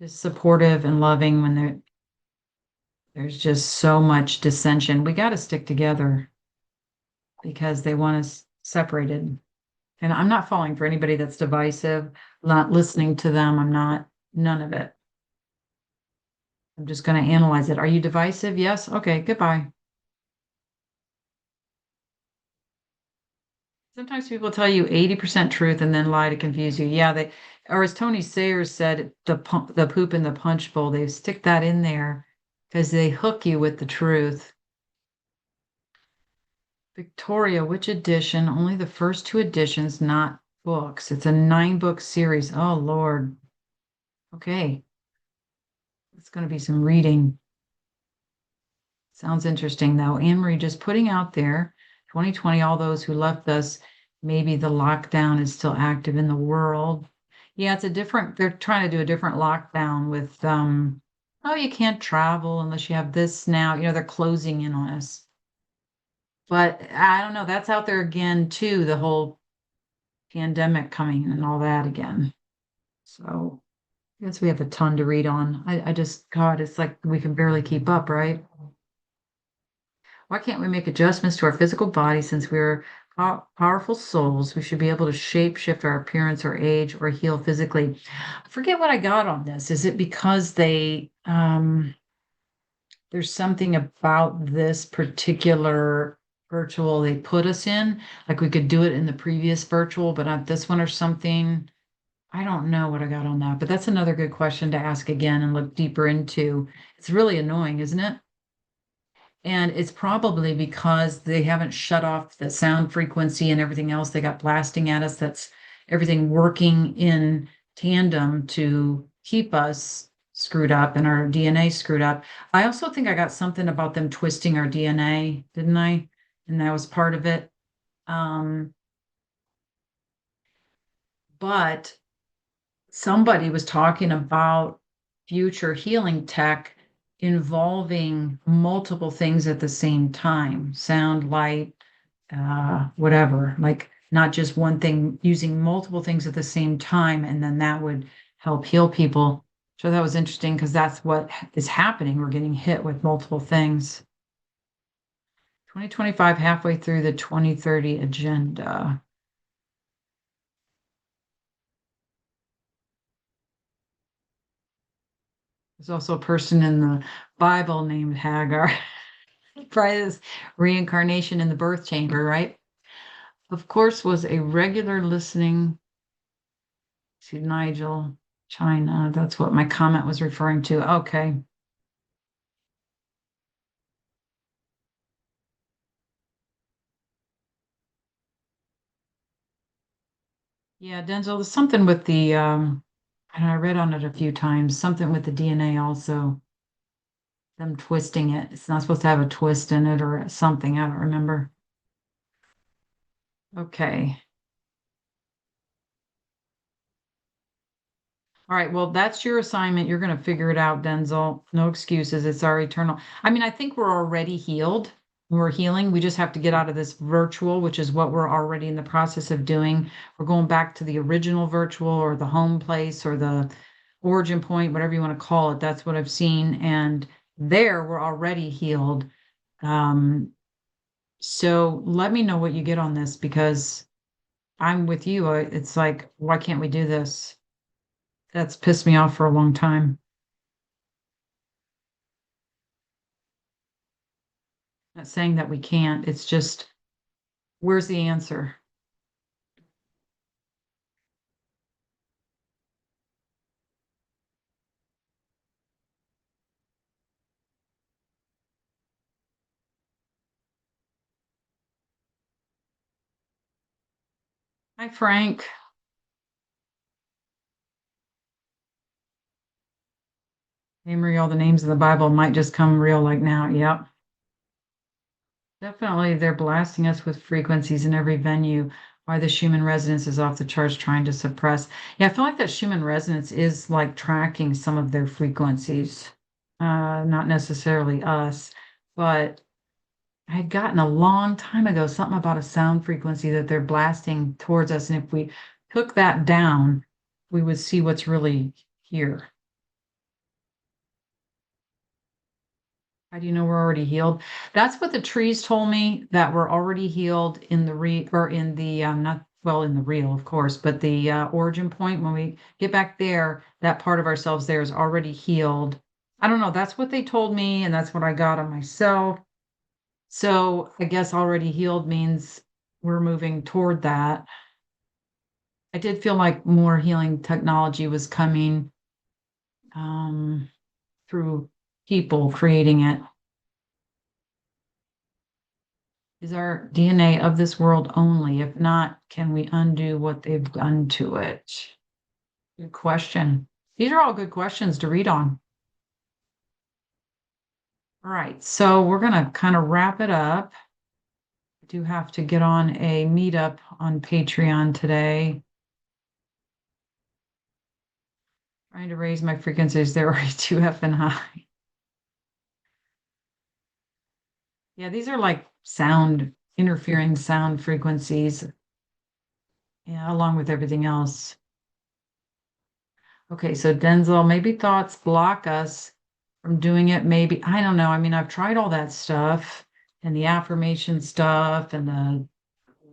Speaker 1: just supportive and loving when there's just so much dissension. We got to stick together because they want us separated. And I'm not falling for anybody that's divisive, not listening to them. I'm not, none of it. I'm just going to analyze it. Are you divisive? Yes. Okay. Goodbye. Sometimes people tell you 80% truth and then lie to confuse you. Yeah, or as Tony Sayers said, the poop in the punch bowl, they stick that in there because they hook you with the truth. Victoria, which edition? Only the first two editions, not books. It's a 9-book series. Oh, Lord. Okay. It's going to be some reading. Sounds interesting, though. Anne Marie, just putting out there 2020, all those who left us, maybe the lockdown is still active in the world. Yeah, it's a different, they're trying to do a different lockdown with, oh, you can't travel unless you have this now. They're closing in on us. But I don't know, that's out there again, too, the whole pandemic coming and all that again. So I guess we have a ton to read on. I just, God, it's like we can barely keep up, right? Why can't we make adjustments to our physical body since we're powerful souls? We should be able to shape shift our appearance or age or heal physically. I forget what I got on this. Is it because there's something about this particular virtual they put us in? Like we could do it in the previous virtual, but not this one or something. I don't know what I got on that, but that's another good question to ask again and look deeper into. It's really annoying, isn't it? And it's probably because they haven't shut off the sound frequency and everything else they got blasting at us. That's everything working in tandem to keep us screwed up and our DNA screwed up. I also think I got something about them twisting our DNA, didn't I? And that was part of it. Um, but somebody was talking about future healing tech involving multiple things at the same time, sound, light, whatever, like not just one thing, using multiple things at the same time, and then that would help heal people. So that was interesting because that's what is happening. We're getting hit with multiple things. 2025, halfway through the 2030 agenda. There's also a person in the Bible named Hagar. Probably this reincarnation in the birth chamber, right? Of course, was a regular listening to Nigel, China. That's what my comment was referring to. Okay. Yeah, Denzel, there's something with the and I read on it a few times, something with the DNA also, them twisting it. It's not supposed to have a twist in it or something. I don't remember. Okay. All right, well, that's your assignment. You're going to figure it out, Denzel. No excuses. It's our eternal. I mean, I think we're already healed. We're healing. We just have to get out of this virtual, which is what we're already in the process of doing. We're going back to the original virtual or the home place or the origin point, whatever you want to call it. That's what I've seen. And there, we're already healed. Um, so let me know what you get on this because I'm with you. It's like, why can't we do this? That's pissed me off for a long time. Not saying that we can't. It's just, where's the answer? Hi, Frank. Hey, Marie, all the names of the Bible might just come real like now. Yep. Definitely, they're blasting us with frequencies in every venue. Why the Schumann resonance is off the charts, trying to suppress. Yeah, I feel like that Schumann resonance is like tracking some of their frequencies. Not necessarily us, but I had gotten a long time ago something about a sound frequency that they're blasting towards us. And if we took that down, we would see what's really here. How do you know we're already healed? That's what the trees told me, that we're already healed in the or in the not well in the real, of course, but the origin point when we get back there, that part of ourselves there is already healed. I don't know. That's what they told me, and that's what I got on myself. So I guess already healed means we're moving toward that. I did feel like more healing technology was coming um, through people creating it. Is our DNA of this world only? If not, can we undo what they've done to it? Good question. These are all good questions to read on. All right, so we're going to kind of wrap it up. I do have to get on a meetup on Patreon today. Trying to raise my frequencies. They're already too effing high. Yeah, these are like sound, interfering sound frequencies. Yeah, along with everything else. Okay, so Denzel, maybe thoughts block us from doing it. Maybe, I don't know. I mean, I've tried all that stuff and the affirmation stuff and the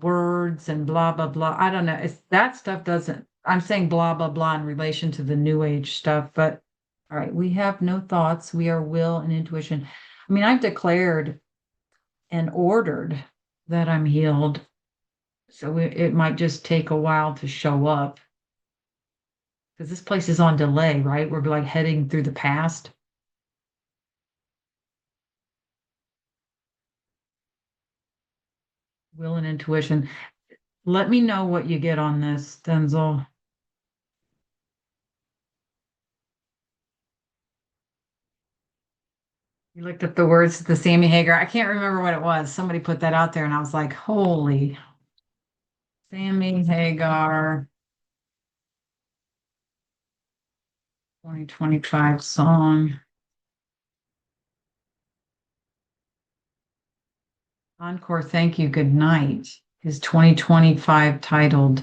Speaker 1: words and blah, blah, blah. I don't know. It's that stuff doesn't, I'm saying blah, blah, blah in relation to the new age stuff, but all right, we have no thoughts. We are will and intuition. I mean, I've declared and ordered that I'm healed. So it might just take a while to show up because this place is on delay, right? We're like heading through the past. Will and intuition. Let me know what you get on this, Denzel. You looked up the words to the Sammy Hagar. I can't remember what it was. Somebody put that out there, and I was like, holy Sammy Hagar. 2025 song. Encore, Thank You, Good Night is 2025 titled.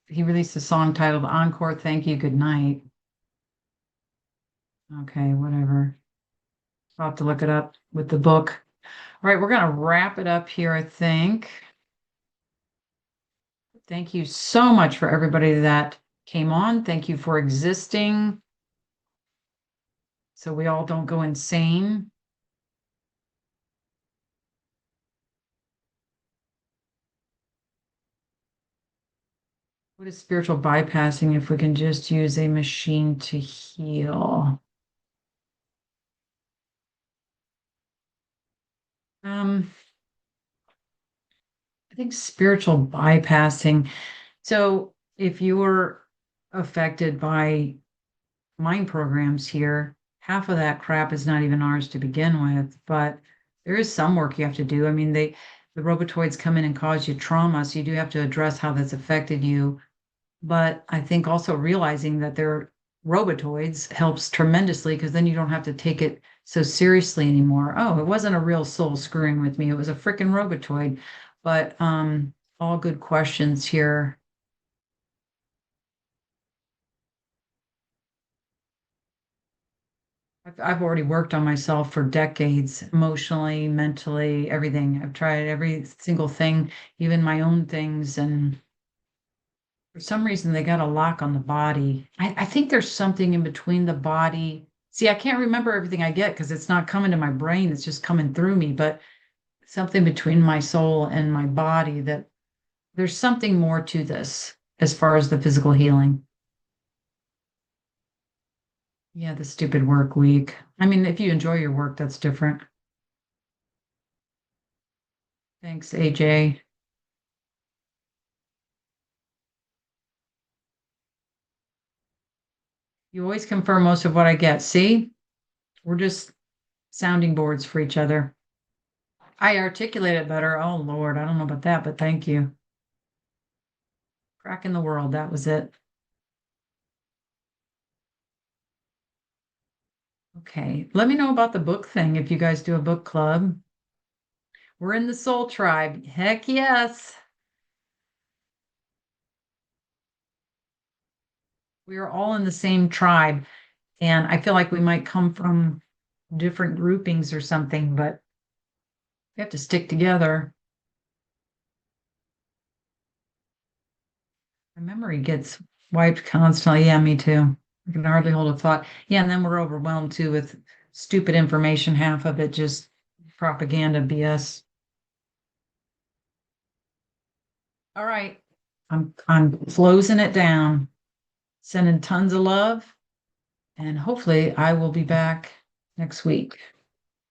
Speaker 1: He released a song titled Encore, Thank You, Good Night. Okay, whatever. I'll have to look it up with the book. All right, we're going to wrap it up here, I think. Thank you so much for everybody that came on. Thank you for existing so we all don't go insane. What is spiritual bypassing if we can just use a machine to heal? I think spiritual bypassing. So if you're affected by mind programs here, half of that crap is not even ours to begin with, but there is some work you have to do. I mean, the robotoids come in and cause you trauma, so you do have to address how that's affected you. But I think also realizing that they're robotoids helps tremendously because then you don't have to take it so seriously anymore. Oh, it wasn't a real soul screwing with me. It was a freaking robotoid. But all good questions here. I've already worked on myself for decades, emotionally, mentally, everything. I've tried every single thing, even my own things, and for some reason, they got a lock on the body. I think there's something in between the body. See, I can't remember everything I get because it's not coming to my brain. It's just coming through me, but something between my soul and my body that there's something more to this as far as the physical healing. Yeah, the stupid work week. I mean, if you enjoy your work, that's different. Thanks, AJ. You always confirm most of what I get. See, we're just sounding boards for each other. I articulate it better. Oh, Lord, I don't know about that, but thank you. Crack in the world. That was it. Okay. Let me know about the book thing if you guys do a book club. We're in the Soul Tribe. Heck yes. We are all in the same tribe. And I feel like we might come from different groupings or something, but we have to stick together. My memory gets wiped constantly. Yeah, me too. I can hardly hold a thought. Yeah, and then we're overwhelmed too with stupid information, half of it just propaganda BS. All right. I'm closing it down, sending tons of love, and hopefully I will be back next week.